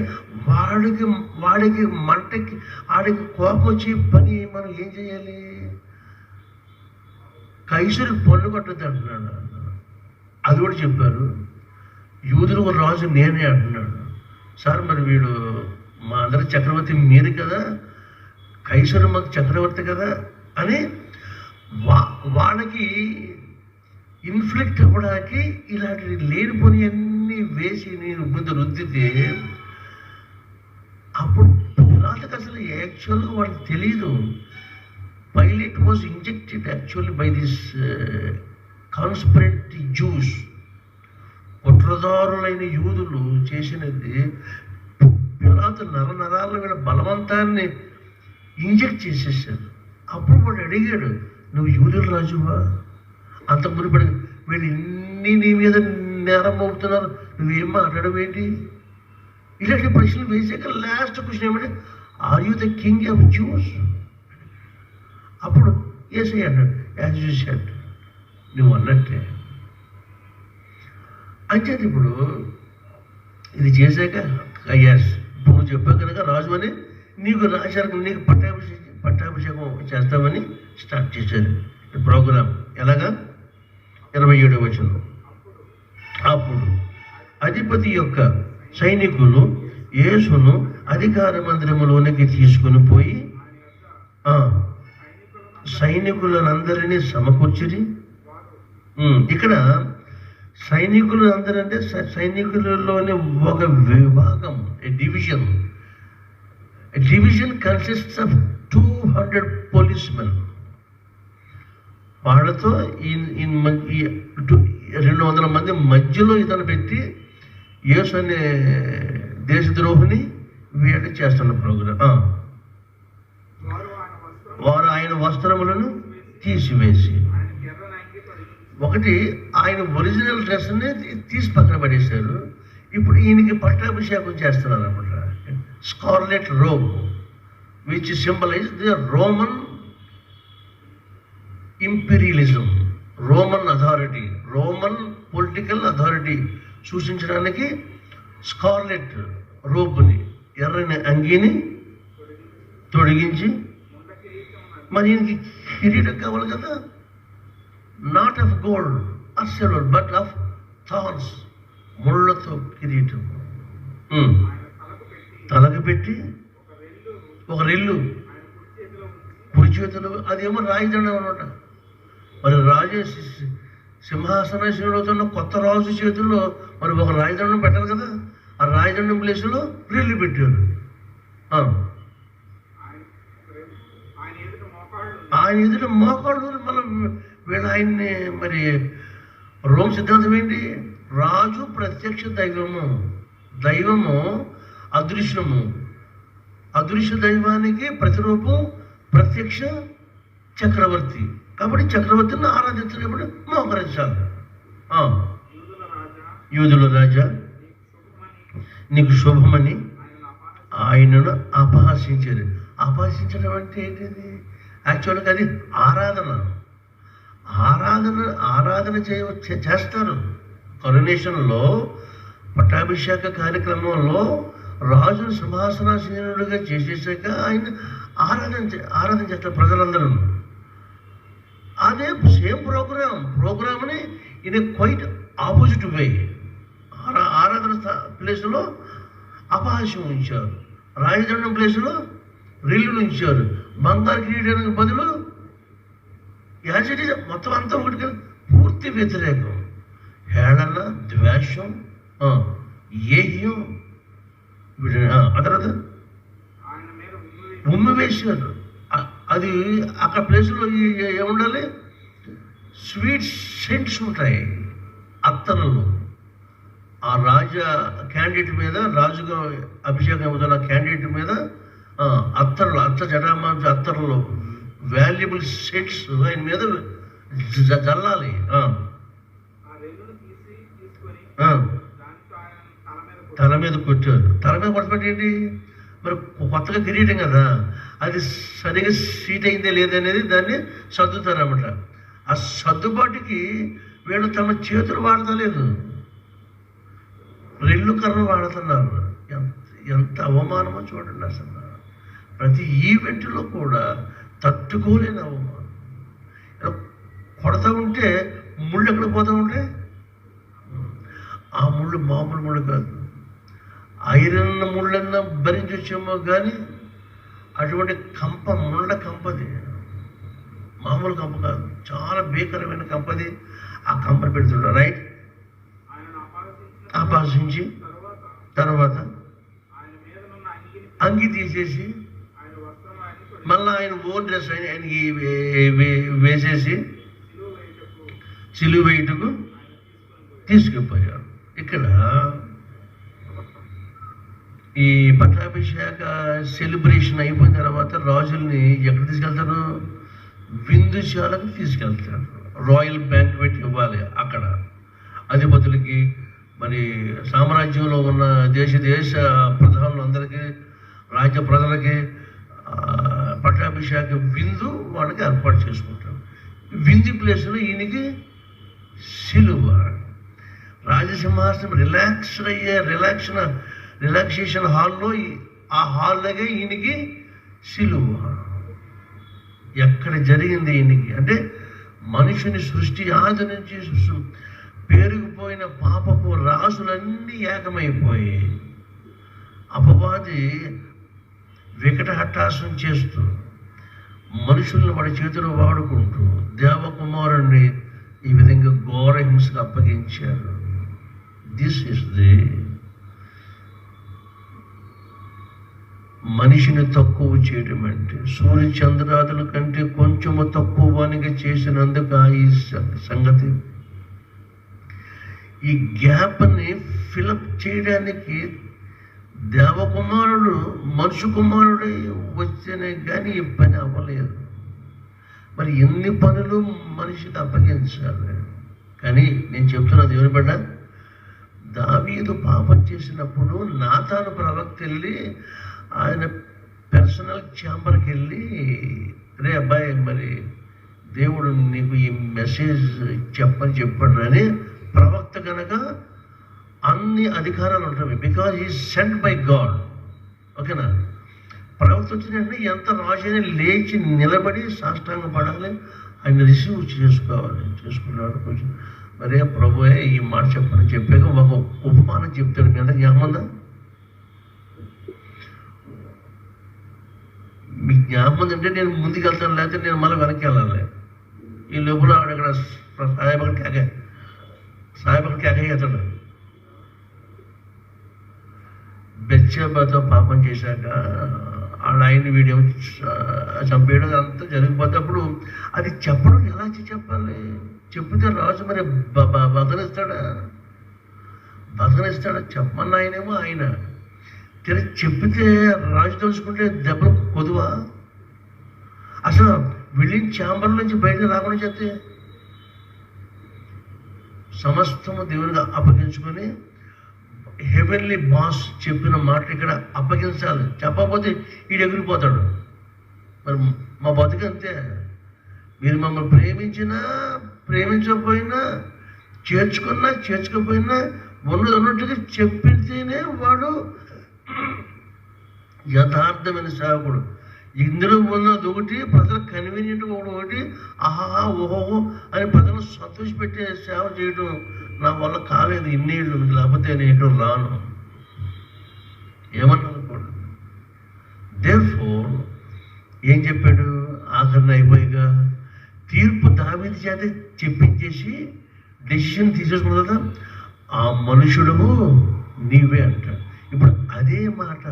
వాడికి మంటకి ఆడికి కోపం వచ్చి పని మనం ఏం చేయాలి? కైసరికి పన్ను కట్టద్దు అంటున్నాడు. అది కూడా చెప్పారు. యూదులకు రాజు నేనే అంటున్నాడు. సార్ మరి వీడు మా అందరి చక్రవర్తి మీరు కదా, కైసరు మాకు చక్రవర్తి కదా అని వాళ్ళకి ఇన్ఫ్లిక్ట్ అవ్వడానికి ఇలాంటి లేనిపోని అన్నీ వేసి నేను ముందు రుద్దితే, అప్పుడు పిలాతుకు అసలు యాక్చువల్గా వాళ్ళకి తెలియదు. Pilate was injected actually by this conspirant Jews. కుట్రదారులైన యూదులు చేసినది పిలాతు నరాల మీద బలవంతాన్ని ఇంజెక్ట్ చేసేసారు. అప్పుడు వాడు అడిగాడు, నువ్వు యూదుల రాజువా? అంత మునిపడి వీళ్ళు ఇన్ని నీ మీద నేరం మోపుతున్నారు, నువ్వేం మాట్లాడడం ఏంటి? ఇలాంటి ప్రశ్నలు వేసాక లాస్ట్ క్వశ్చన్ ఏమంటే, are you the king of Jews? అప్పుడు యేసయ్య అన్నాడు, యాజ్ యూ సెడ్, నువ్వు అన్నట్టే. అంచేది ఇప్పుడు ఇది చేశాక ఎస్ నువ్వు చెప్పావు కనుక రాజు అని నీకు రాశారు, నీకు పట్టాభిషేకం చేస్తామని స్టార్ట్ చేశారు ప్రోగ్రాం. ఎలాగా? 27వ వచనం. అప్పుడు అధిపతి యొక్క సైనికులు యేసును అధికార మందిరములోనికి తీసుకుని పోయి సైనికులందరినీ సమకూర్చిరి. ఇక్కడ సైనికులు అందరంటే సైనికులలోని ఒక విభాగం, డివిజన్ కన్సిస్ట్స్ ఆఫ్ 200 policemen. వాళ్ళతో 200 మంది మధ్యలో ఇతను పెట్టి యేసు అనే దేశద్రోహిని వేట చేస్తున్న ప్రోగ్రాం. వారు ఆయన వస్త్రములను తీసివేసి, ఒకటి ఆయన ఒరిజినల్ డ్రెస్ని తీసి పక్కన పడేశారు. ఇప్పుడు ఈయనకి పట్టాభిషేకం చేస్తున్నారు అనమాట. Scarlet robe which symbolize the Roman imperialism, Roman authority, Roman political authority సూచించడానికి స్కార్లెట్ రోబ్ని, ఎర్రని అంగీని తొడిగించి, మరి ఈయనకి కిరీటం కావాలి కదా, not of gold or silver but of thorns, ముళ్ళతో కిరీటం తలకు పెట్టి, ఒక రెల్లు కుడి చేతులు, అదేమో రాయిదండం అనమాట. మరి రాజు సింహాసనాసీనుడవుతున్న కొత్త రాజు చేతుల్లో మరి ఒక రాయిదండం పెట్టాలి కదా, ఆ రాయిదండం ప్లేసులో రెల్లు పెట్టారు. ఆయన ఎదుట మోకాళ్ళు మనం వీళ్ళు ఆయన్ని మరి రోమ్ సిద్ధాంతం ఏంటి? రాజు ప్రత్యక్ష దైవము, దైవము అదృశ్యము, అదృశ్య దైవానికి ప్రతిరూపం ప్రత్యక్ష చక్రవర్తి. కాబట్టి చక్రవర్తిని ఆరాధించినప్పుడు మోకరించాలి. యూదుల రాజా నీకు శుభమని ఆయనను అపహాసించారు. అపహసించడం అంటే ఏంటిది? యాక్చువల్గా అది ఆరాధన. ఆరాధన చేస్తారు. కరుణేషన్లో పట్టాభిషేక కార్యక్రమంలో రాజును సింహాసనాసీనుడిగా చేసేసాక ఆయన ఆరాధన చేస్తారు ప్రజలందరూ. అదే సేమ్ ప్రోగ్రామ్ని ఇన్ ఏ క్వైట్ ఆపోజిట్ వే ఆరాధన ప్లేస్లో అపహాస్యం ఉంచారు, రాజదండం ప్లేస్లో రిల్లును ఉంచారు, బంగారు కిరీటానికి బదులు యాసిటీ మొత్తం అంతా ఒకటి పూర్తి వ్యతిరేకం. హేళన, ద్వేషం, ఏహ్యం, ఆ తర్వాత ఉమ్మి వేశారు. అది అక్కడ ప్లేస్లో ఏముండాలి? స్వీట్ సెంట్స్ ఉంటాయి అత్తర్లు. ఆ క్యాండిడేట్ మీద, రాజుగా అభిషేకం అవుతున్న క్యాండిడేట్ మీద అత్తర్లు, జటామాంస అత్తర్లు, వాల్యుబుల్ సెంట్స్ ఆయన మీద జల్లాలి. తల మీద కొట్టారు. తల మీద కొట్టబట్టి ఏంటి? మరి కొత్తగా కిరీటం కదా, అది సరిగా సీట్ అయిందే లేదనేది దాన్ని సర్దుతారన్నమాట. ఆ సర్దుబాటుకి వీళ్ళు తమ చేతులు వాడతలేదు, రెల్లు కర్ర వాడుతున్నారు. ఎంత అవమానమో చూడండి అసలు. ప్రతి ఈవెంట్లో కూడా తట్టుకోలేని అవమానం. కొడతా ఉంటే ముళ్ళు ఎక్కడ పోతూ ఉంటే ఆ ముళ్ళు మామూలు ముళ్ళు కాదు. ఐరన్ ముళ్ళన్నా భరించి వచ్చేమో కానీ అటువంటి ముళ్ళ కంపది మామూలు కంప కాదు, చాలా భీకరమైన కంపది. ఆ కంపని పెడుతుంటారు. రైట్, అపహసించి తర్వాత అంగి తీసేసి మళ్ళీ ఆయన ఓన్ డ్రెస్ ఆయనకి వేసేసి సిలువ వేయుటకు తీసుకుపోయారు. ఇక్కడ ఈ పట్టాభిషేక సెలబ్రేషన్ అయిపోయిన తర్వాత రాజుల్ని ఎక్కడ తీసుకెళ్తారు? విందుశాలకు తీసుకెళ్తారు. రాయల్ బ్యాంక్వెట్ ఇవ్వాలి అక్కడ అధిపతులకి, మరి సామ్రాజ్యంలో ఉన్న దేశ ప్రధానులందరికీ, రాజ్య ప్రజలకి పట్టాభిషేక విందు వాళ్ళకి ఏర్పాటు చేసుకుంటారు. విందు ప్లేస్లో ఈయనకి సిలువ. రాజసింహాసనం రిలాక్స్డ్ అయ్యే రిలాక్సేషన్ హాల్లో, ఆ హాల్లోగే ఈయనకి సిలువ. ఎక్కడ జరిగింది ఈయనకి అంటే మనుషుని సృష్టి ఆది నుంచి పేరుకుపోయిన పాపపు రాసులన్నీ ఏకమైపోయి అపవాది వికటహట్టాసం చేస్తూ మనుషులను వాడి చేతిలో వాడుకుంటూ దేవకుమారుణ్ణి ఈ విధంగా ఘోర హింసకు అప్పగించారు. దిస్ ఇస్ ది మనిషిని తక్కువ చేయడం అంటే సూర్య చంద్రాదుల కంటే కొంచెము తక్కువ వానిగా చేసినందుకు ఈ సంగతి. ఈ గ్యాప్ని ఫిలప్ చేయడానికి దేవకుమారుడు మనుషు కుమారుడై వచ్చేనే కానీ ఈ పని అవ్వలేదు. మరి ఎన్ని పనులు మనిషికి అప్పగించాలి. కానీ నేను చెప్తున్నది ఎవరి బిడ్డ? దావీదు పాపం చేసినప్పుడు నాతాను ప్రవక్త వెళ్ళి ఆయన పర్సనల్ ఛాంబర్కి వెళ్ళి, రే అబ్బాయి, మరి దేవుడు నీకు ఈ మెసేజ్ చెప్పాడు అని ప్రవక్త కనుక అన్ని అధికారాలు ఉంటాయి. బికాజ్ ఈ సెంట్ బై గాడ్. ఓకేనా? ప్రవక్త వచ్చినట్టు ఎంత రాజైనా లేచి నిలబడి సాష్టాంగ పడాలి, ఆయన రిసీవ్ చేసుకున్నాడు. కొంచెం మరే ప్రభువే ఈ మాట చెప్పని చెప్పాక ఒక ఉపమానం చెప్తాడు. మీ అందరికి జ్ఞాపకం, మీకు జ్ఞాపకం అంటే నేను ముందుకు వెళ్తాను, లేకపోతే నేను మళ్ళీ వెనక్కి వెళ్ళాలి. ఈ లోపల అక్కడ సాయబక్కడ కేకేస్తాడు. బెత్షెబాతో పాపం చేశాక వాళ్ళ ఆయన వీడియో చంపేయడం అంతా జరిగిపోతేప్పుడు అది చెప్పడం ఎలా చెప్పాలి? చెప్తే రాజు మరి బదనిస్తాడా? చెప్పమన్న ఆయనేమో ఆయన తిరిగి చెప్పితే రాజు తెలుసుకుంటే దెబ్బలు కొదువా? అసలు వెళ్ళిన ఛాంబర్ నుంచి బయటకు రాకుండా చెప్తే సమస్తము దేవునిగా అప్పగించుకొని హెవెన్లీ బాస్ చెప్పిన మాట ఇక్కడ అప్పగించాలి. చెప్పకపోతే ఈడు ఎగిరిపోతాడు. మరి మా బతుకంతే. మీరు మమ్మల్ని ప్రేమించినా ప్రేమించకపోయినా, చేర్చుకోకపోయినా ఉన్నట్టుగా చెప్పితేనే వాడు యథార్థమైన సేవకుడు. ఇందులో ఉన్నది ఒకటి, ప్రజలు కన్వీనియంట్ ఒకటి, ఆహా ఓహో అని ప్రజలు సంతోషపెట్టే సేవ చేయడం నా వల్ల కాలేదు ఇన్నేళ్ళు. లేకపోతే నేను ఇక్కడ రాను ఏమన్నాను కూడా. దేర్ఫోర్ ఏం చెప్పాడు? ఆఖరణ అయిపోయిగా తీర్పు దావీదు చేత చెప్పించేసి డెసిషన్ తీసేసుకున్న కదా, ఆ మనుషుడము నీవే అంటాడు. ఇప్పుడు అదే మాట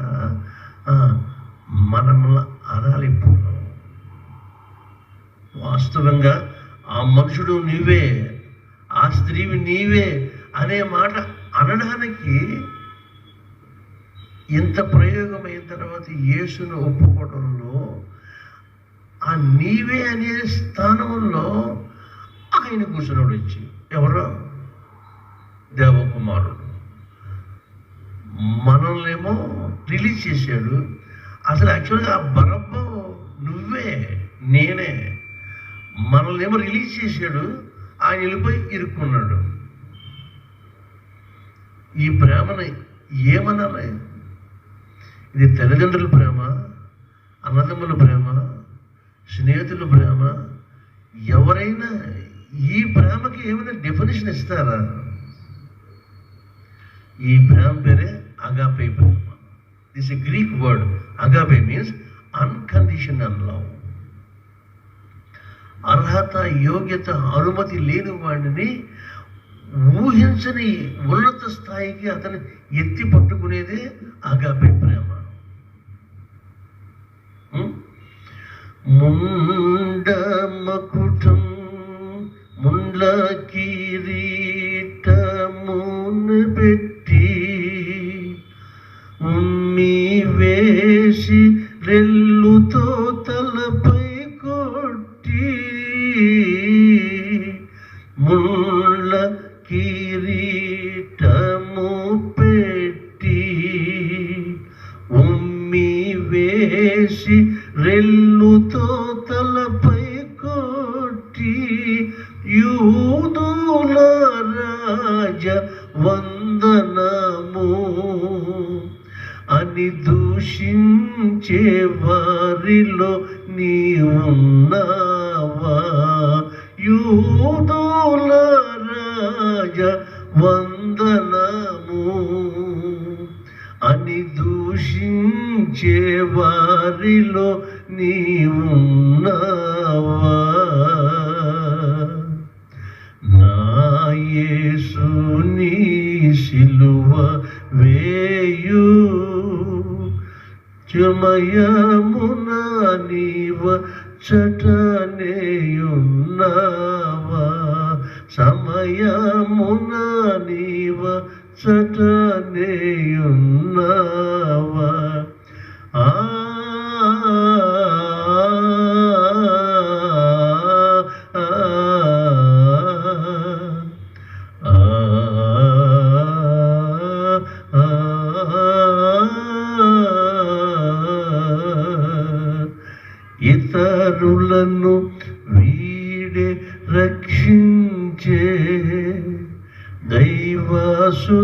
మనల్ని అనాలి. ఇప్పుడు వాస్తవంగా ఆ మనుషుడు నీవే, ఆ స్త్రీవి నీవే అనే మాట అనడానికి ఇంత ప్రయోగం అయిన తర్వాత యేసును ఒప్పుకోవడంలో ఆ నీవే అనే స్థానంలో ఆయన కూర్చున్నాడు వచ్చి. ఎవరో దేవకుమారుడు మనల్నేమో రిలీజ్ చేశాడు. అసలు యాక్చువల్గా ఆ బరబ్బ నువ్వే నేనే. మనల్ని ఏమో రిలీజ్ చేశాడు, ఆయన వెళ్ళిపోయి ఇరుక్కున్నాడు. ఈ ప్రేమని ఏమనాలి? ఇది తల్లిదండ్రుల ప్రేమ, అన్నదమ్ముల ప్రేమ, స్నేహితుల ప్రేమ? ఎవరైనా ఈ ప్రేమకి ఏమైనా డెఫినేషన్ ఇస్తారా? ఈ ప్రేమ పేరే agape Prema. This a Greek word. Agape means unconditional love. అర్హత, యోగ్యత, అనుమతి లేని వాడిని ఊహించని ఉన్నత స్థాయికి అతను ఎత్తి పట్టుకునేదే అగాపే ప్రేమ. ముండమకుటం ముండ్ల కిరీటమును పెట్టి ఉమ్మి వేసి రెల్లుతో తలపై కొట్టి ముళ్ళ కిరీటము పెట్టి ఉమ్మి వేసి రెల్లుతో తలపై కొట్టి యూదుల రాజ వందనము అని దూషించే వారిలో నీవున్నావా? యూదుల రాజ వందనము అని దూషించే వారిలో నీవున్నావా? నా యేసు నీ సిలువ వేయు సమయమున నీవ చటనేయున్నావా? సమయమున నీవ చటనేయున్నావా? ఇతరులను వీడే రక్షించే దైవసుతుడి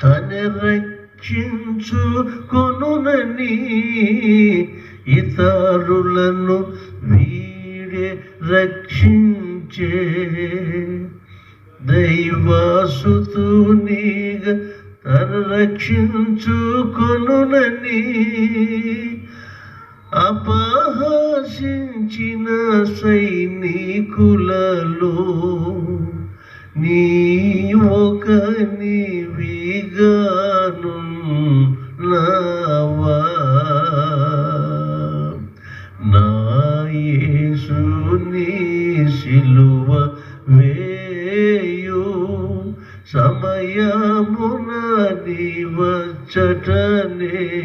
తన రక్షించుకొనునని ఇతరులను వీడే రక్షించే దైవసుతునిగా తన రక్షించుకొనునని అపహసించిన సైనికులలో నీ ఒకనివిగానున్నావా? ముచ్చటనేయున్నావా.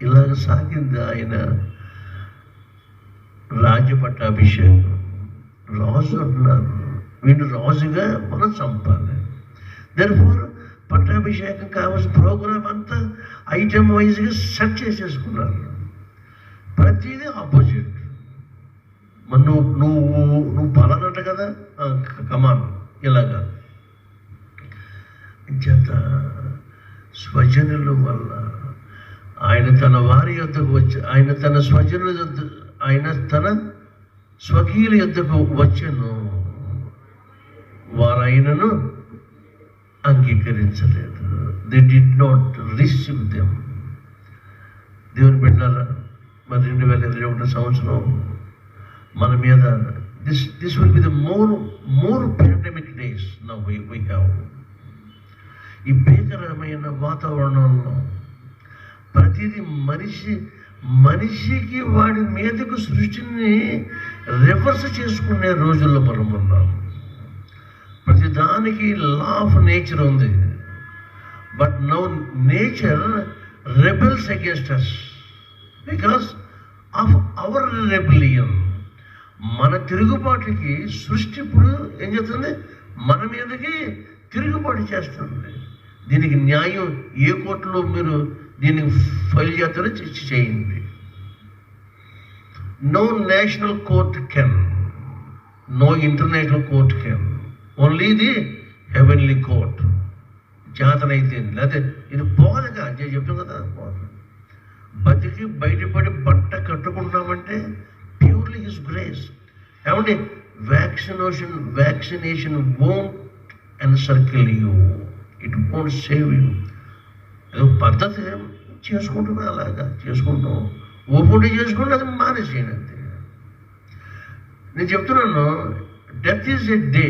ఇలాగ సాగింది ఆయన రాజ్య పట్టాభిషేకం. రాజు అంటున్నారు, వీడు రాజుగా మనం చంపాలి. దెర్ఫోర్ పట్టాభిషేకం కావాల్సిన ప్రోగ్రామ్ అంతా ఐటమ్ వైజ్గా సెట్ చేసేసుకున్నారు. ప్రతిదీ ఆపోజిట్. మరి నువ్వు పలానంట కదా, కమాన్ ఇలాగా. చేత స్వజనుల వల్ల ఆయన తన వారి యొద్దకు వచ్చి, ఆయన తన స్వజనుల యొద్ద, ఆయన తన స్వకీయుల యొద్దకు వచ్చెను, వారు ఆయనను అంగీకరించలేదు. They did not receive them. దేవుని బిడ్డలారా, మరి 2021 సంవత్సరం మన మీద this will be the more pandemic days now we have. ఈ భీకరమైన వాతావరణంలో ప్రతిదీ మనిషికి వాడి మీదకు సృష్టిని రివర్స్ చేసుకునే రోజుల్లో మనం ఉన్నాం. ప్రతిదానికి లా ఆఫ్ నేచర్ ఉంది, but now nature rebels against us because of our rebellion. మన తిరుగుబాటుకి సృష్టి ఇప్పుడు ఏం చేస్తుంది, మన మీదకి తిరుగుబాటు చేస్తుంది. దీనికి న్యాయం ఏ కోర్టులో మీరు దీనికి ఫైల్ చేస్తారో చేయండి. No national court can, no international court can, only the heavenly court. చేతనైతే లేకపోతే ఇది పోదగా చెప్తాం కదా, పోదు. బతికి బయటపడి బట్ట కట్టుకుంటామంటే ప్యూర్లీ హిస్ గ్రేస్. ఏమంటే vaccination won't encircle you, it won't save you. ఏదో పద్ధతి చేసుకుంటున్నా, అలాగా చేసుకుంటాం, ఓపెన్ చేసుకుంటే అది మానేసేయండి అంతే. నేను చెప్తున్నాను, డెత్ ఈజ్ ఎ డే.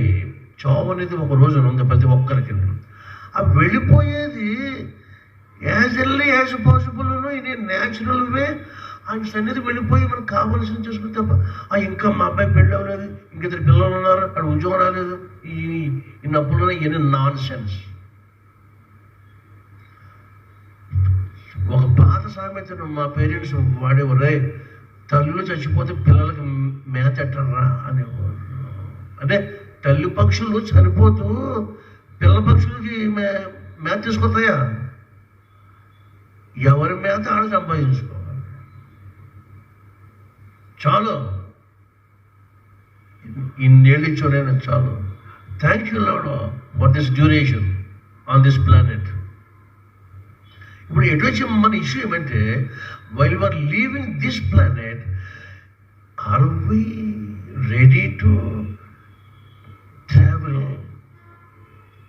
చావు అనేది ఒక రోజు ఉంది ప్రతి ఒక్కరికి. ఆ వెళ్ళిపోయేది as early as possible in a natural way ఆయన సన్నిధి వెళ్ళిపోయి మనకు కావాల్సింది చేసుకుని తప్ప ఇంకా మా అబ్బాయి పెళ్ళి అవ్వలేదు, ఇంకిద్దరు పిల్లలు ఉన్నారు, అక్కడ ఉద్యోగం రాలేదు, ఈ నప్పులు ఎన్ని నాన్ సెన్స్. ఒక పాత సామెతను మా పేరెంట్స్ వాడేవారే, తల్లులు చచ్చిపోతే పిల్లలకి మేత ఎట్టర్రా అనేవారు. అంటే తల్లి పక్షులు చనిపోతూ పిల్ల పక్షులకి మేత తీసుకొస్తాయా? ఎవరి మేత ఆడ సంపాదించుకోవాలి. చాలు, ఇన్నేళ్ళు ఇచ్చోనైనా చాలు. Thank you Lord for this duration on this planet. ఇప్పుడు ఎటు వచ్చి మన ఇష్యూ ఏమంటే, while are leaving this planet, are we ready to travel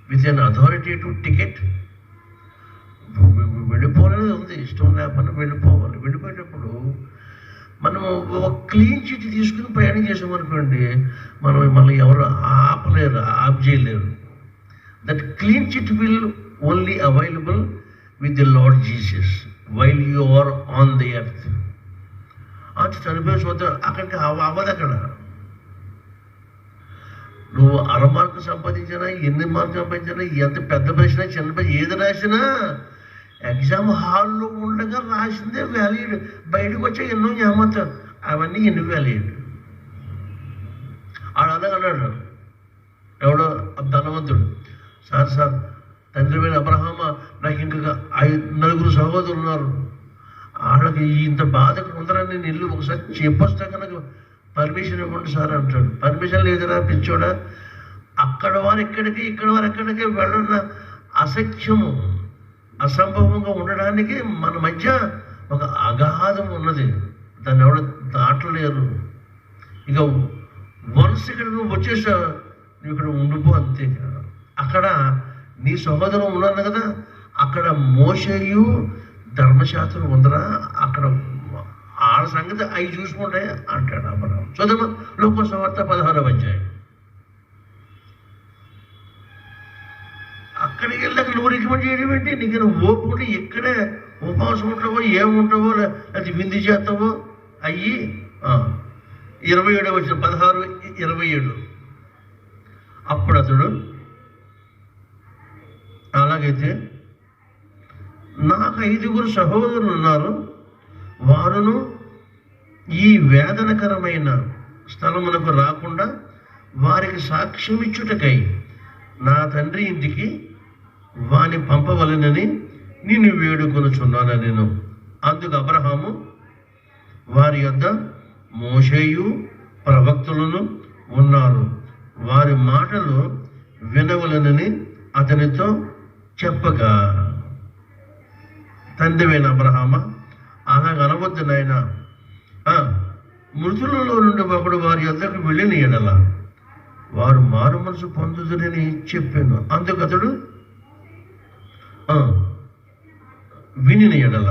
with an authoritative ticket? వెళ్ళిపోవాలనేది ఉంది, ఇష్టం లేకపోతే వెళ్ళిపోవాలి. వెళ్ళిపోయేటప్పుడు మనము ఒక క్లీన్ చిట్ తీసుకుని ప్రయాణం చేసామనుకోండి, మనం మళ్ళీ ఎవరు ఆపలేరు, ఆప్ చేయలేరు. That clean chit will only available with the Lord Jesus while you are on the earth. అది చనిపోయి చూద్దాం, అక్కడికి అవ్వదు. అక్కడ నువ్వు 6 మార్కులు సంపాదించినా, 8 మార్కులు సంపాదించినా, ఎంత పెద్ద ప్రశ్న చిన్న ప్రశ్న ఏది రాసినా ఎగ్జామ్ హాల్లో ఉండగా రాసిందే వ్యాలిడ్. బయటకు వచ్చా ఎన్నో ఏమవుతారు, అవన్నీ ఇన్వాలిడ్. అన్నాడు ఎవడో ధనవంతుడు, సార్ తండ్రి అబ్రహామ, నాకు ఇంకా 9 సహోదరులు ఉన్నారు, వాళ్ళకి ఇంత బాధ ఉందరని నేను ఇల్లు ఒకసారి చెప్పొస్తా కనుక పర్మిషన్ ఇవ్వండి సార్ అంటాడు. పర్మిషన్ లేదురా పిచ్చోడా, అక్కడ వారు ఎక్కడికి, ఇక్కడ వారు ఎక్కడికి వెళ్ళన్న అసఖ్యము, అసంభవంగా ఉండడానికి మన మధ్య ఒక అగాధం ఉన్నది, దాన్ని ఎవరు దాటలేరు. ఇక వన్స్ ఇక్కడ నువ్వు వచ్చేసావు, నువ్వు ఇక్కడ ఉండిపో అంతే. అక్కడ నీ సహోదరం ఉన్నాను కదా, అక్కడ మోషేయు ధర్మశాస్త్రం ఉందరా, అక్కడ ఆడ సంగతి అవి చూసుకుంటే అంటాడు అబ్రహాం. చూద్దామా లోకసువార్త 16వ అధ్యాయం. అక్కడికి వెళ్ళాక నువ్వు రికమెండ్ చేయడం ఏంటి? నీకు ఓపుకుంటే ఇక్కడే ఉపవాసం ఉంటావో, ఏముంటావో, అది విందు చేస్తావో అయ్యి. 27వ వచనం 16:27. అప్పుడు అతడు అలాగైతే నాకు 5 సహోదరులు ఉన్నారు, వారును ఈ వేదనకరమైన స్థలమునకు రాకుండా వారికి సాక్ష్యం ఇచ్చుటకై నా తండ్రి ఇంటికి వాని పంపవలెనని నిన్ను వేడుకొనుచున్నాను నేను. అందుకు అబ్రహాము వారి యొద్ద మోషేయు ప్రవక్తలను ఉన్నారు, వారి మాటలు వినవలెనని అతనితో చెప్పగా, తండ్రివైన అబ్రహామా, అలాగనవద్దు నాయన, మృతులలో నుండి ఒకడు వారి యొద్దకు వెళ్ళిన ఎడల వారు మారు మనసు పొందుదురని చెప్పాను. అందుకు అతడు వినిన ఎడల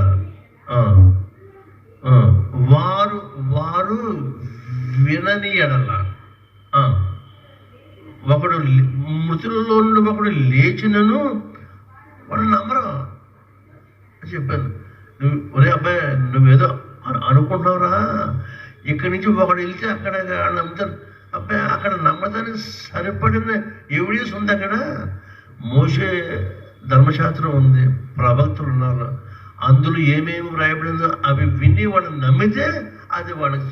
వారు వారు వినని ఎడల ఒకడు మృతులలో నుండి ఒకడు లేచినను వాడు నమ్మరు చెప్పాను. ఒరే అబ్బాయి, నువ్వేదో అనుకుంటున్నావురా, ఇక్కడి నుంచి ఒకడు వెళ్తే అక్కడ నమ్ముతారు. అబ్బాయి, అక్కడ నమ్మటానికి సరిపడిన ఎవిడెన్స్ ఉంది. అక్కడ మోషే ధర్మశాస్త్రం ఉంది, ప్రవక్తలు ఉన్నారు, అందులో ఏమేమి వ్రాయబడిందో అవి విని వాడు నమ్మితే అది వాడికి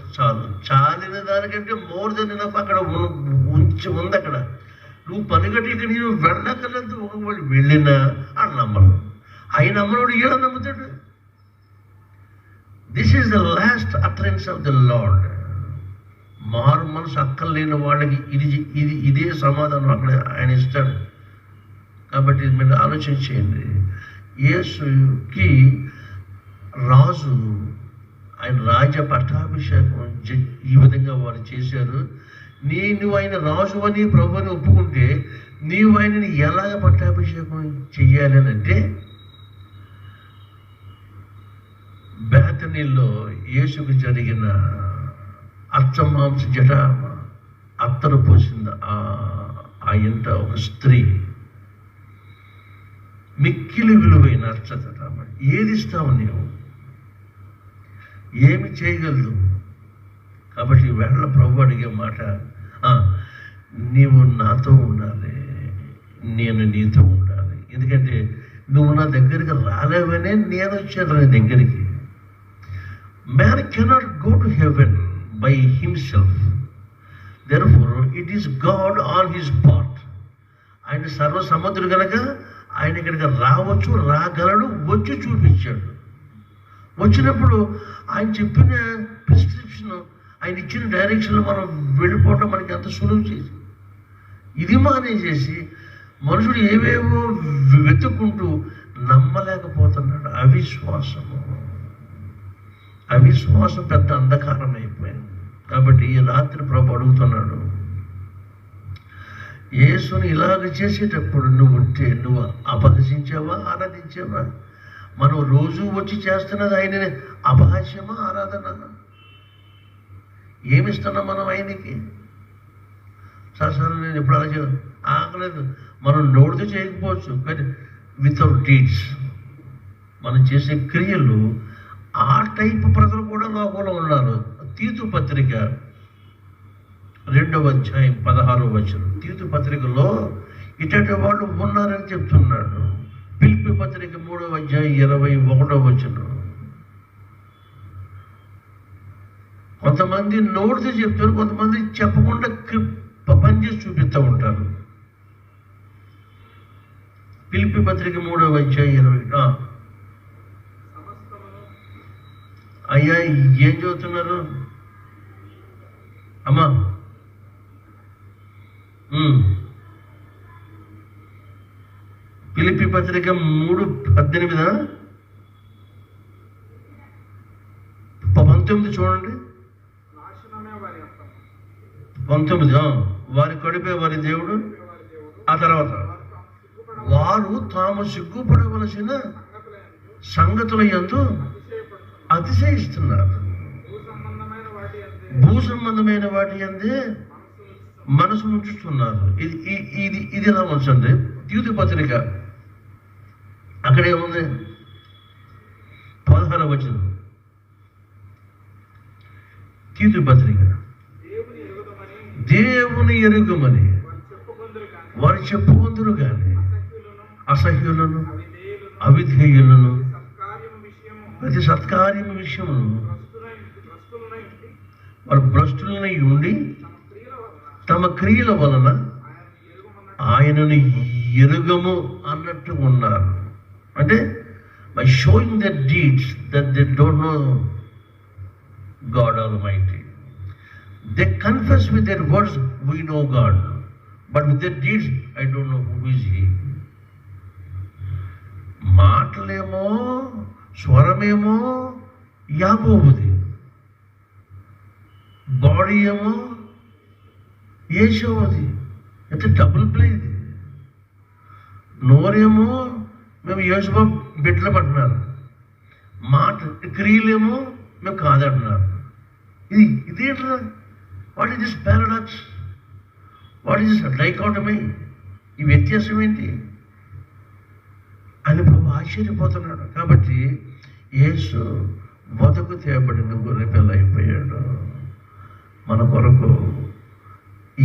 చాలిన దానికంటే మోర్ దెన్ ఎనఫ్ అక్కడ ఉంది. అక్కడ నువ్వు పనిగట్టి ఇక్కడ నువ్వు వెళ్ళక్కర్లేదు. ఒకవేళ వెళ్ళినా ఆ నమ్మరు. ఆయన నమ్మనుడు ఎలా నమ్ముతాడు? This is the last utterance of the Lord. మారు మనసు అక్కర్లేని వాళ్ళకి ఇదే సమాధానం అక్కడ ఆయన ఇస్తాడు. కాబట్టి మీరు ఆలోచన చేయండి. యేసుకి రాజు ఆయన రాజ్య పట్టాభిషేకం ఈ విధంగా వారు చేశారు. నువ్వు ఆయన రాజు అని ప్రభుని ఒప్పుకుంటే నీవు ఆయనని ఎలాగ పట్టాభిషేకం చెయ్యాలి అని అంటే, బేతనీలో యేసుకు జరిగిన అచ్చమాంస జట అత్తరు పోసింది ఆ ఇంట ఒక స్త్రీ. మిక్కిలి విలువైన అర్చత. ఏది ఇస్తావు నీవు? ఏమి చేయగలదు? కాబట్టి వేళ ప్రభు అడిగే మాట, నీవు నాతో ఉండాలి, నేను నీతో ఉండాలి. ఎందుకంటే నువ్వు నా దగ్గరికి రాలేవనే నేను వచ్చాను నీ దగ్గరికి. Man cannot go to heaven by himself. Therefore, it is God on his part. ఆయన సర్వసముద్రుడు కనుక ఆయన ఇక్కడికి రావచ్చు, రాగలడు, వచ్చి చూపించాడు. వచ్చినప్పుడు ఆయన చెప్పిన ప్రిస్క్రిప్షన్, ఆయన ఇచ్చిన డైరెక్షన్లో మనం వెళ్ళిపోవటం మనకి ఎంత సులువు చేసి, ఇది మానేసేసి మనుషుడు ఏవేవో వెతుక్కుంటూ నమ్మలేకపోతున్నాడు. అవిశ్వాసం పెద్ద అంధకారం అయిపోయింది. కాబట్టి ఈ రాత్రి ప్రభు అడుగుతున్నాడు, యేసుని ఇలాగ చేసేటప్పుడు నువ్వు ఉంటే నువ్వు అపహసించావా, ఆరాధించావా? మనం రోజు వచ్చి చేస్తున్నది ఆయనని అపహాస్యమా, ఆరాధన? ఏమిస్తున్నాం మనం ఆయనకి? సార్ నేను ఎప్పుడు అలా చేయను, ఆగలేదు. మనం నోటితో చేయకపోవచ్చు, కానీ వితౌట్ డీడ్స్ మనం చేసే క్రియలు ఆ టైప్ ప్రజలు కూడా లోకంలో ఉన్నారు. తీతు పత్రిక 2వ అధ్యాయం 16వ వచనం. తీతు పత్రికలో ఇటువంటి వాళ్ళు ఉన్నారని చెప్తున్నాడు. ఫిలిప్పీ పత్రిక 3వ అధ్యాయం 21వ వచనం. కొంతమంది నోటితో చెప్తారు, కొంతమంది చెప్పకుండా పనిచేసి చూపిస్తూ ఉంటారు. ఫిలిప్పీ పత్రిక 3వ అధ్యాయం 20. అయ్యా ఏం చదువుతున్నారు అమ్మా? ఫిలిప్పీ పత్రిక 3:18, 19 చూడండి. 19 వారి కడుపే వారి దేవుడు. ఆ తర్వాత వారు తాము సిగ్గుపడవలసిన సంగతుల యందు అతిశయిస్తున్నారు. భూ సంబంధమైన వాటి అందే మనసు ఉంచుతున్నారు. ఇది ఎలా ఉంచండి. తీతు పత్రిక అక్కడేముంది? 16వ వచనం. తీతు పత్రిక, దేవుని ఎరుగమని వారు చెప్పుకుందరు కానీ అసహ్యులను, అవిధేయులను, ప్రతి సత్కార్యం విషయమును వారు భ్రష్టులనై ఉండి తమ క్రియల వలన ఆయనను ఎరుగము అన్నట్టు ఉన్నారు. అంటే by showing their deeds that they don't know God Almighty. They confess with their words, we know God, but with their deeds, I don't know who is He. మాటలేమో స్వరమేమో యాకోబుది, బాడీ ఏమో యేషోవది. ఎంత డబుల్ ప్లే ఇది. నోరేమో మేము యేసుబాబు బిడ్డలు పట్టినారు, మాట క్రియలేమో మేము కాదంటున్నారు. ఇదేంట్రా? What is this paradox? What is this dichotomy? ఈ వ్యత్యాసం ఏంటి అని ప్రభు ఆశ్చర్యపోతున్నాడు. కాబట్టి యేసు వదకు తేబడిన గొర్రె పిల్ల అయిపోయాడు మన కొరకు.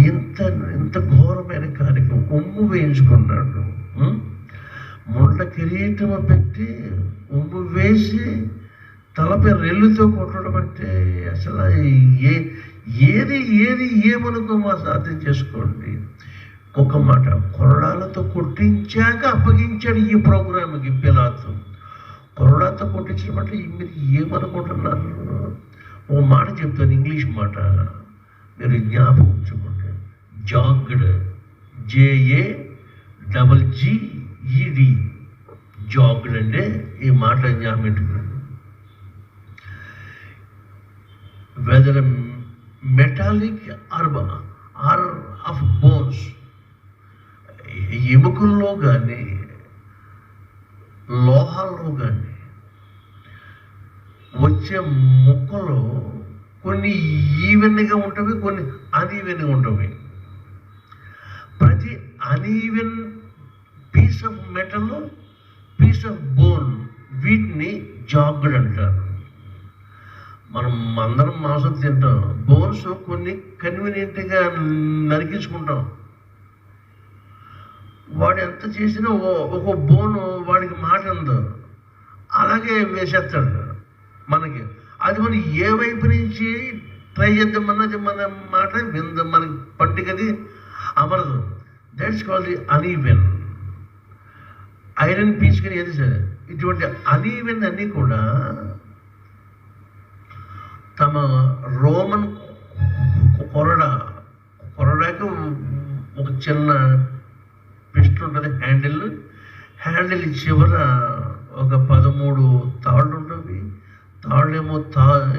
ఇంత ఘోరమైన కార్యక్రమం ఉమ్ము వేయించుకున్నాడు. ముళ్ళ కిరీటము పెట్టి ఉమ్ము వేసి తలపై రెల్లుతో కొట్టడం అంటే అసలు ఏది ఏమనుకో మా సాధ్యం చేసుకోండి. ఒక మాట, కొరడాలతో కొట్టించాక అప్పగించాడు ఈ ప్రోగ్రామ్కి పిలాతు. కొరడాలతో కొట్టించడం అంటే మీరు ఏమనుకుంటున్నారు? ఓ మాట చెప్తాను, ఇంగ్లీష్ మాట, మీరు జ్ఞాపకం ఉంచుకోండి. జాగ్డ్, JAGGED, జాగ్డ్ అంటే ఈ మాట జ్ఞాపకం పెట్టుకోండి. Whether metallic or of bones, ఎముకల్లో కానీ లోహాల్లో కానీ వచ్చే ముక్కలు కొన్ని ఈవెన్గా ఉంటవి, కొన్ని అన్ఈవెన్గా ఉంటవి. ప్రతి uneven piece of metal, piece of bone, వీటిని జాగ్డ్ అంటారు. మనం అందరం మాంసం తింటాం, బోన్స్ కొన్ని కన్వీనియంట్గా నరికించుకుంటాం. వాడు ఎంత చేసినా ఒక బోను వాడికి మాట ఉందో అలాగే వేసేస్తాడు మనకి. అది మనం ఏ వైపు నుంచి ట్రై చేద్దామన్నది మన మాట విందాం, మనకి పట్టికది అమరదు. That's called the uneven. Iron piece కానీ ఏది సరే, ఇటువంటి అన్ఈవెన్ అన్నీ కూడా తమ రోమన్ కొరడాకు ఒక చిన్న పిస్ట్ ఉంటుంది, హ్యాండిల్ చివర ఒక 13 తాళ్ళు ఉంటుంది. తాళ్ళేమో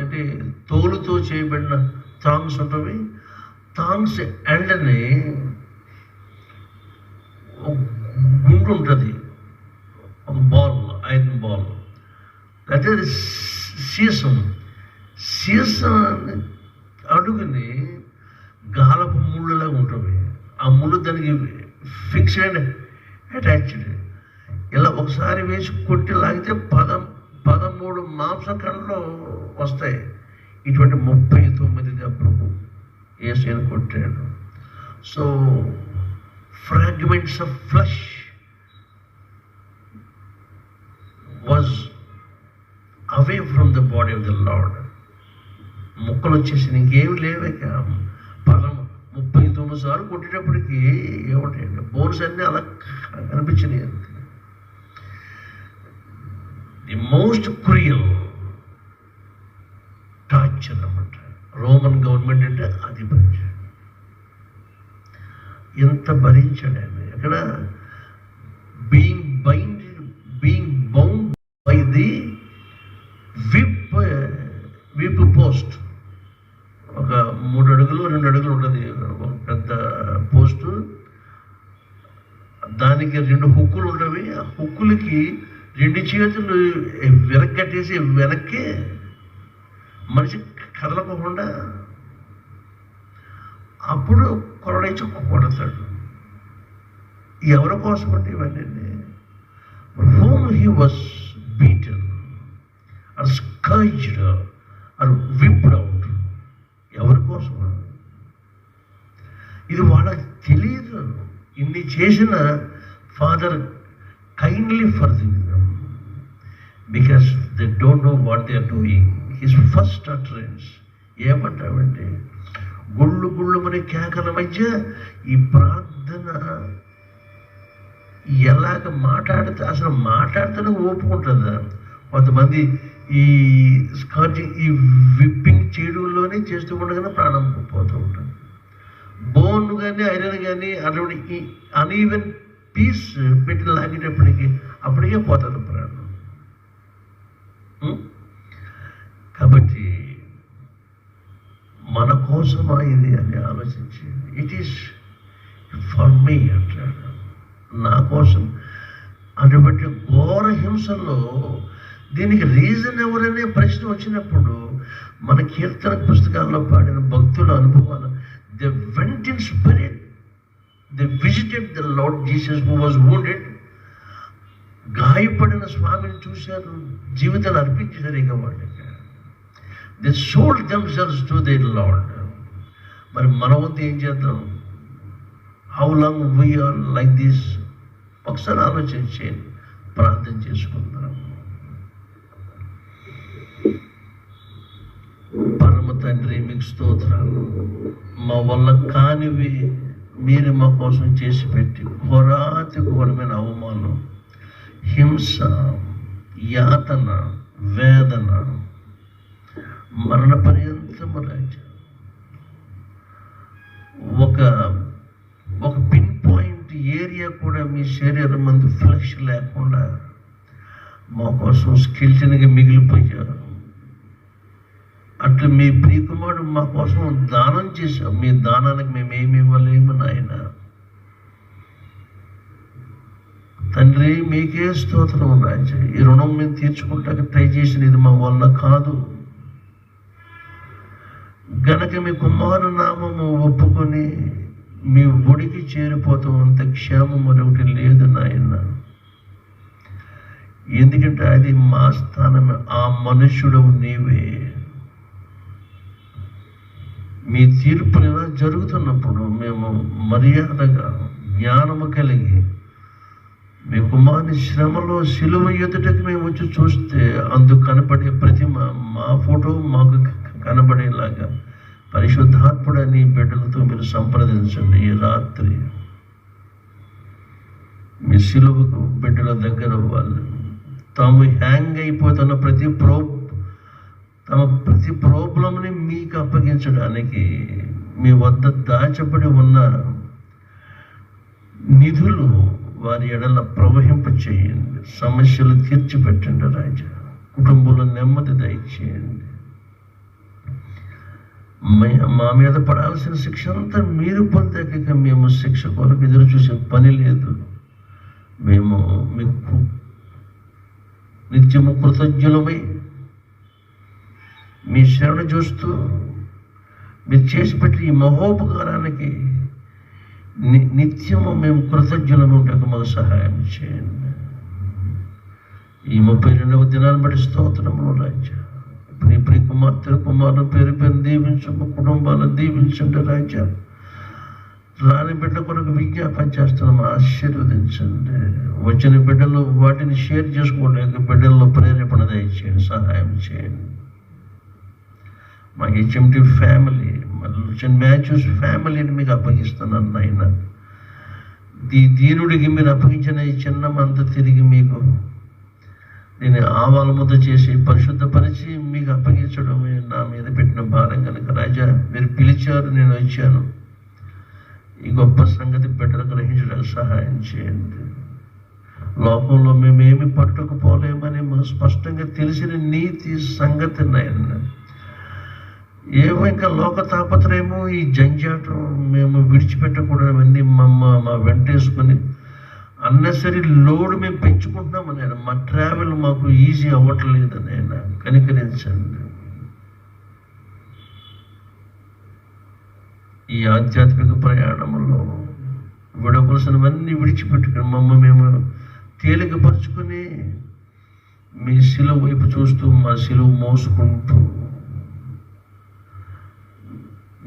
అంటే తోలుతో చేయబడిన థాంగ్స్ ఉంటుంది. థాంగ్స్ ఎండని గుండు ఉంటుంది, ఒక బాల్, ఐరన్ బాల్. అయితే సీసం అడుగుని గాలపు ముళ్ళలా ఉంటుంది. ఆ ముళ్ళు దానికి ఫిక్స్డ్ అండ్ అటాచ్డ్. ఇలా ఒకసారి వేసి కొట్టి లాగితే 13 మాంసఖండ్లు వస్తాయి. ఇటువంటి 39 దెబ్బలు యేసుని కొట్టాడు. So fragments of flesh was away from the body of the lord. ముక్కలు వచ్చేసి ఇంకేమి లేవేక 39 సార్లు కొట్టేటప్పటికి ఏమిటండి బోన్స్ అన్నీ అలా కనిపించినాయి. ది మోస్ట్ క్రూయల్ టార్చర్ అన్నమాట. రోమన్ గవర్నమెంట్ అంటే అది భరించాడు. ఎంత భరించాడు ఆయన. అక్కడ being bound by the whip post. ఒక 3 అడుగులు 2 అడుగులు ఉంటుంది ఒక పెద్ద పోస్టు. దానికి 2 హుక్కులు ఉండవి. ఆ హుక్కులకి 2 చేతులు వెనక్కట్టేసి వెనక్కి మనిషి కదలకుండా అప్పుడు కొరడేసి కొడతాడు. ఎవరి కోసం అంటే ఇవన్నీ whom he was beaten or scourged or whipped out. ఎవరి కోసం? ఇది వాళ్ళకి తెలియదు. ఇన్ని చేసిన father kindly forgive them because they don't know what they are doing. His first utterance ఏమంటామంటే గుళ్ళు గుళ్ళు అనే కేకల మధ్య ఈ ప్రార్థన ఎలాగ మాట్లాడితే అసలు మాట్లాడితేనే ఒప్పుకుంటుందా? కొంతమంది ఈ స్కార్జింగ్ ఈ విప్పింగ్ చేయడంలోనే చేస్తూ ఉండగానే ప్రాణం పోతూ ఉంటుంది. బోన్ కానీ ఐరన్ కానీ అటువంటి ఈ అన్ఈవెన్ పీస్ పెట్టి లాగేటప్పటికి అప్పటికే పోతుంది ప్రాణం. కాబట్టి మన కోసమా ఇది అని ఆలోచించి ఇట్ ఈస్ ఫర్ మీ అంటాడు, నా కోసం. అటువంటి ఘోర హింసల్లో దీనికి రీజన్ ఎవరనే ప్రశ్న వచ్చినప్పుడు మన కీర్తన పుస్తకాల్లో పాడిన భక్తుల అనుభవాలు, they went in spirit, they visited the Lord Jesus who was wounded. గాయపడిన స్వామిని చూశారు, జీవితాలు అర్పించారు. ఇక వాళ్ళకి they sold themselves to their Lord. మరి మన వంతు ఏం చేద్దాం? How long we are like this? ఒకసారి ఆలోచించేయండి, ప్రార్థన చేసుకుందాం. పరమ తండ్రి, మీకు స్తోత్రాలు. మా వల్ల కానివి మీరు మా కోసం చేసి పెట్టి ఘోరాతి ఘోరమైన అవమానం, హింస, యాతన, వేదన, మరణ పర్యంతము రాజా, ఒక పిన్ పాయింట్ ఏరియా కూడా మీ శరీరం మందు ఫ్లెష్ లేకుండా మా కోసం స్కెల్టన్గా మిగిలిపోయారు. అట్లా మీ ప్రియకుమారుడు మా కోసం దానం చేశాం. మీ దానానికి మేము ఏమి ఇవ్వలేము నాయన. తండ్రి, మీకే స్తోత్రం రాజా. ఈ రుణం మేము తీర్చుకుంటాక ట్రై చేసిన ఇది మా వల్ల కాదు గనక మీ కుమారు నామము ఒప్పుకొని మీ ఒడికి చేరిపోతాం. అంత క్షేమం మరొకటి లేదు నాయన. ఎందుకంటే అది మా స్థానమే. ఆ మనుష్యుడు నీవే. మీ తీర్పులు ఇలా జరుగుతున్నప్పుడు మేము మర్యాదగా జ్ఞానము కలిగి మీ కుమారుని శ్రమలో సిలువ ఎదుటకు మేము వచ్చి చూస్తే అందుకు కనపడే ప్రతిమ మా ఫోటో మాకు కనబడేలాగా పరిశుద్ధాత్ముడు నీ బిడ్డలతో మీరు సంప్రదించండి. ఈ రాత్రి మీ సిలువకు బిడ్డల దగ్గర వాళ్ళు తాము హ్యాంగ్ అయిపోతున్న తమ ప్రతి ప్రాబ్లంని మీకు అప్పగించడానికి మీ వద్ద దాచబడి ఉన్న నిధులు వారి ఎడల ప్రవహింప చేయండి. సమస్యలు తీర్చిపెట్టండి రాజా. కుటుంబంలో నెమ్మది దయచేయండి. మా మీద పడాల్సిన శిక్ష అంతా మీరు పొందాక మేము శిక్ష కొరకు ఎదురు చూసే పని లేదు. మేము మీకు నిత్యము కృతజ్ఞులమై మీ శరణ చూస్తూ మీరు చేసి పెట్టి ఈ మహోపకారానికి నిత్యము మేము కృతజ్ఞులను ఉండక మాకు సహాయం చేయండి. ఈ 32వ దినాన్ని బట్టి స్తోత్రములు రాజా. నీ ప్రియ కుమారుని పేరు దీవించు, మా కుటుంబాలను దీవించండి రాజా. రాని బిడ్డ కొరకు విజ్ఞాపన చేస్తున్నాం, ఆశీర్వదించండి. వచ్చిన బిడ్డలు వాటిని షేర్ చేసుకోవడానికి బిడ్డల్లో ప్రేరేపణ దయచేయండి, సహాయం చేయండి. మా హెచ్ఎంటి ఫ్యామిలీ, సెయింట్ మాథ్యూస్ ఫ్యామిలీని మీకు అప్పగిస్తున్నాను నాయన. దీనుడికి మీరు అప్పగించిన ఈ చిన్న మంత తిరిగి మీకు నేను ఆవాల ముద్ద చేసి పరిశుద్ధపరిచి మీకు అప్పగించడమే నా మీద పెట్టిన భారం కనుక రాజా, మీరు పిలిచారు, నేను వచ్చాను. ఈ గొప్ప సంగతి బిడ్డలు గ్రహించడానికి సహాయం చేయండి. లోకంలో మేమేమి పట్టుకుపోలేమని మాకు స్పష్టంగా తెలిసిన నీతి సంగతి నాయన. ఏమో ఇంకా లోక తాపత్రయము, ఈ జంజాటం మేము విడిచిపెట్టకూడదు. మా వెంటేసుకొని అన్నెసరీ లోడ్ మేము పెంచుకుంటున్నామని ఆయన. మా ట్రావెల్ మాకు ఈజీ అవ్వట్లేదని ఆయన కనికరించండి. ఈ ఆధ్యాత్మిక ప్రయాణంలో విడవలసినవన్నీ విడిచిపెట్టుకుని మేము తేలికపరుచుకొని మీ శిలువ వైపు చూస్తూ మా శిలువ మోసుకుంటూ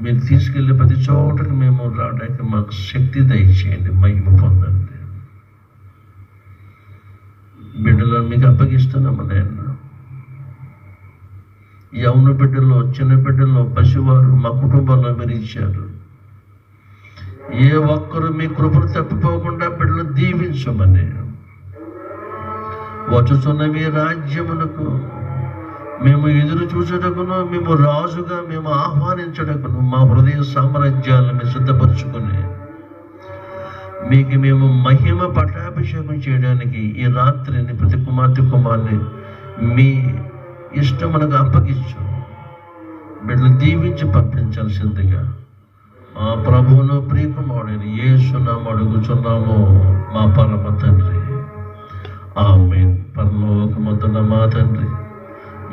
మీరు తీసుకెళ్ళే ప్రతి చోటకి మేము రావడానికి మాకు శక్తి దయచేయండి. మహిమ పొందండి. ప్రార్థిస్తున్నాము నాయన. యవన బిడ్డల్లో, చిన్న బిడ్డల్లో, పసివారు మా కుటుంబంలో మీరు ఇచ్చారు. ఏ ఒక్కరు మీ కృపను తప్పిపోకుండా బిడ్డలు దీవించమని, వచ్చుచున్న మీ రాజ్యమునకు మేము ఎదురు చూచుటకును, మేము రాజుగా మేము ఆహ్వానించటకును మా హృదయ సామ్రాజ్యాలను మేము సిద్ధపరచుకుని మీకు మేము మహిమ పట్టాభిషేకం చేయడానికి ఈ రాత్రిని ప్రతి కుమార్తె కుమార్ని మీ ఇష్టమునకు అప్పగించు. బిడ్డలు దీవించి పంపించాల్సిందిగా మా ప్రభువును ప్రియకుమారుడైన యేసునామమున అడుగుచున్నాము మా పరమ తండ్రి. ఆమేన్. పరలోకమందున్న మా తండ్రి,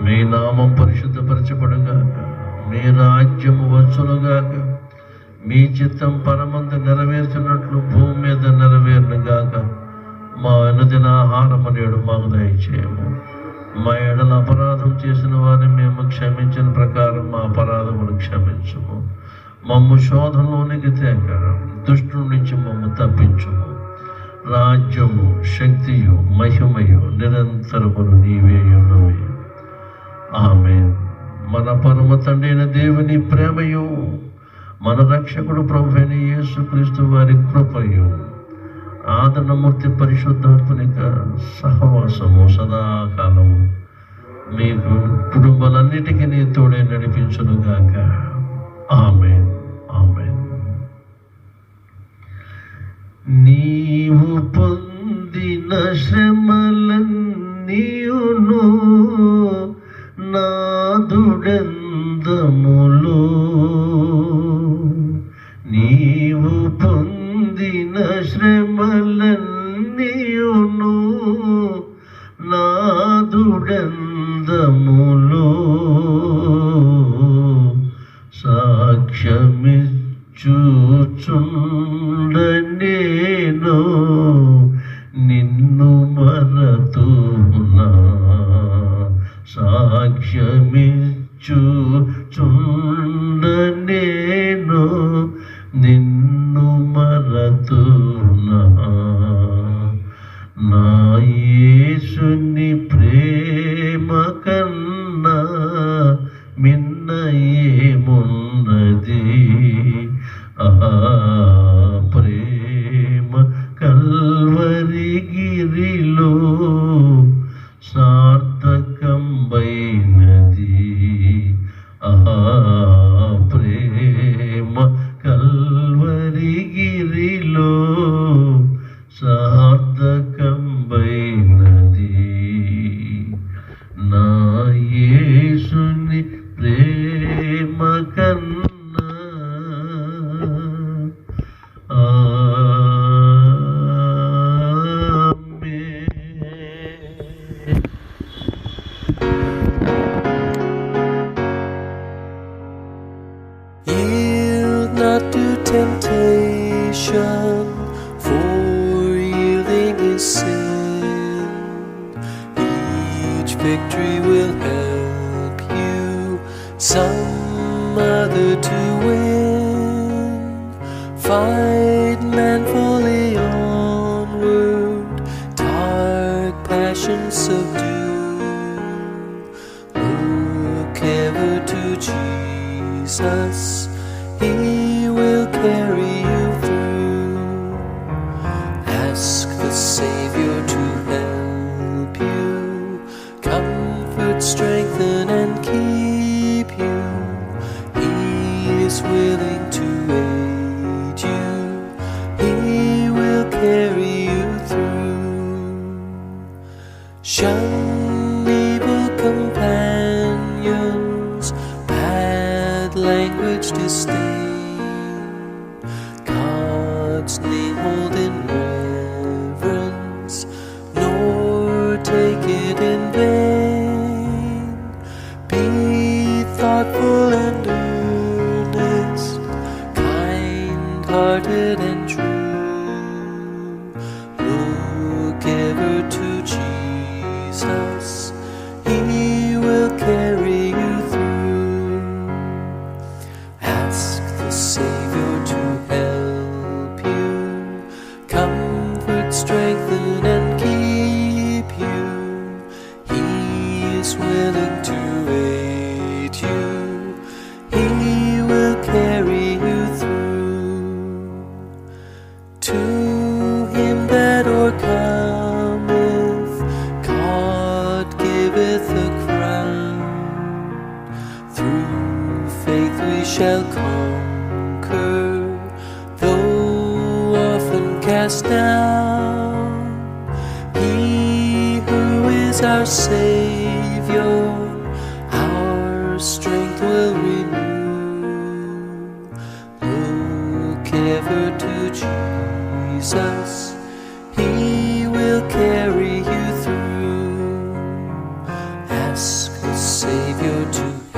మీ నామం పరిశుద్ధపరచబడుగాక, మీ రాజ్యము వచ్చునుగాక, మీ చిత్తం పరమందు నెరవేర్చినట్లు భూమి మీద నెరవేరునుగాక. మా అనుదిన ఆహారము నేడు మాకు దయచేయము. మా ఎడల అపరాధం చేసిన వారిని మేము క్షమించిన ప్రకారం మా అపరాధమును క్షమించుము. మమ్ము శోధనలోనికి తేక దుష్టుల నుంచి మమ్ము తప్పించుము. రాజ్యము, శక్తియు, మహిమయు నిరంతరమును నీవే ఉన్నవి. ఆమేన్. మన పరమ తండ్రి అయిన దేవుని ప్రేమయు, మన రక్షకుడు ప్రభువైన యేసుక్రీస్తు వారి కృపయు, ఆదరణమూర్తి పరిశుద్ధాత్మని సహవాసము సదాకాలము మీకు కుటుంబాలన్నిటికీ నీ తోడే నడిపించునుగాక. ఆమేన్. ఆమేన్. నీవు పొందిన శ్రమలన్నీయును నాదుడందములో, నీవు పొందిన శ్రమలన్నీయును నాదుడందములో, సాక్ష్యమిచ్చుచుండనేను నిన్ను మరతునా, సాక్ష్యమిచ్చుచుండనేను నిన్ను మరతునా. నా యేసుని ప్రేమ కన్నా మిన్న ఏమున్నది, ఆ ప్రేమ కల్వరి గిరిలో సార్థకంబైనది, ఆ ప్రేమ కల్వరి గిరిలో సార్థకంబైనది. నా యేసుని ప్రేమ కన్నా Yield not to temptation, for yielding is sin. Each victory will help you some other to win. Fight manfully onward, dark passions subdue. Look ever to Jesus, He will carry you through. Ask the Savior to help you, comfort, strengthen, and keep you. He is willing to aid you. He will carry you through. Shun evil companions, bad language, disdain. God's name hold in reverence, nor take it in vain. Be thoughtful and earnest, kind-hearted and true. Look ever to Jesus, He will carry you through. Ask the Savior to help you, comfort, strengthen, and keep you. He shall conquer, though often cast down. He who is our Savior, our strength will renew. Look ever to Jesus, He will carry you through. Ask the Savior to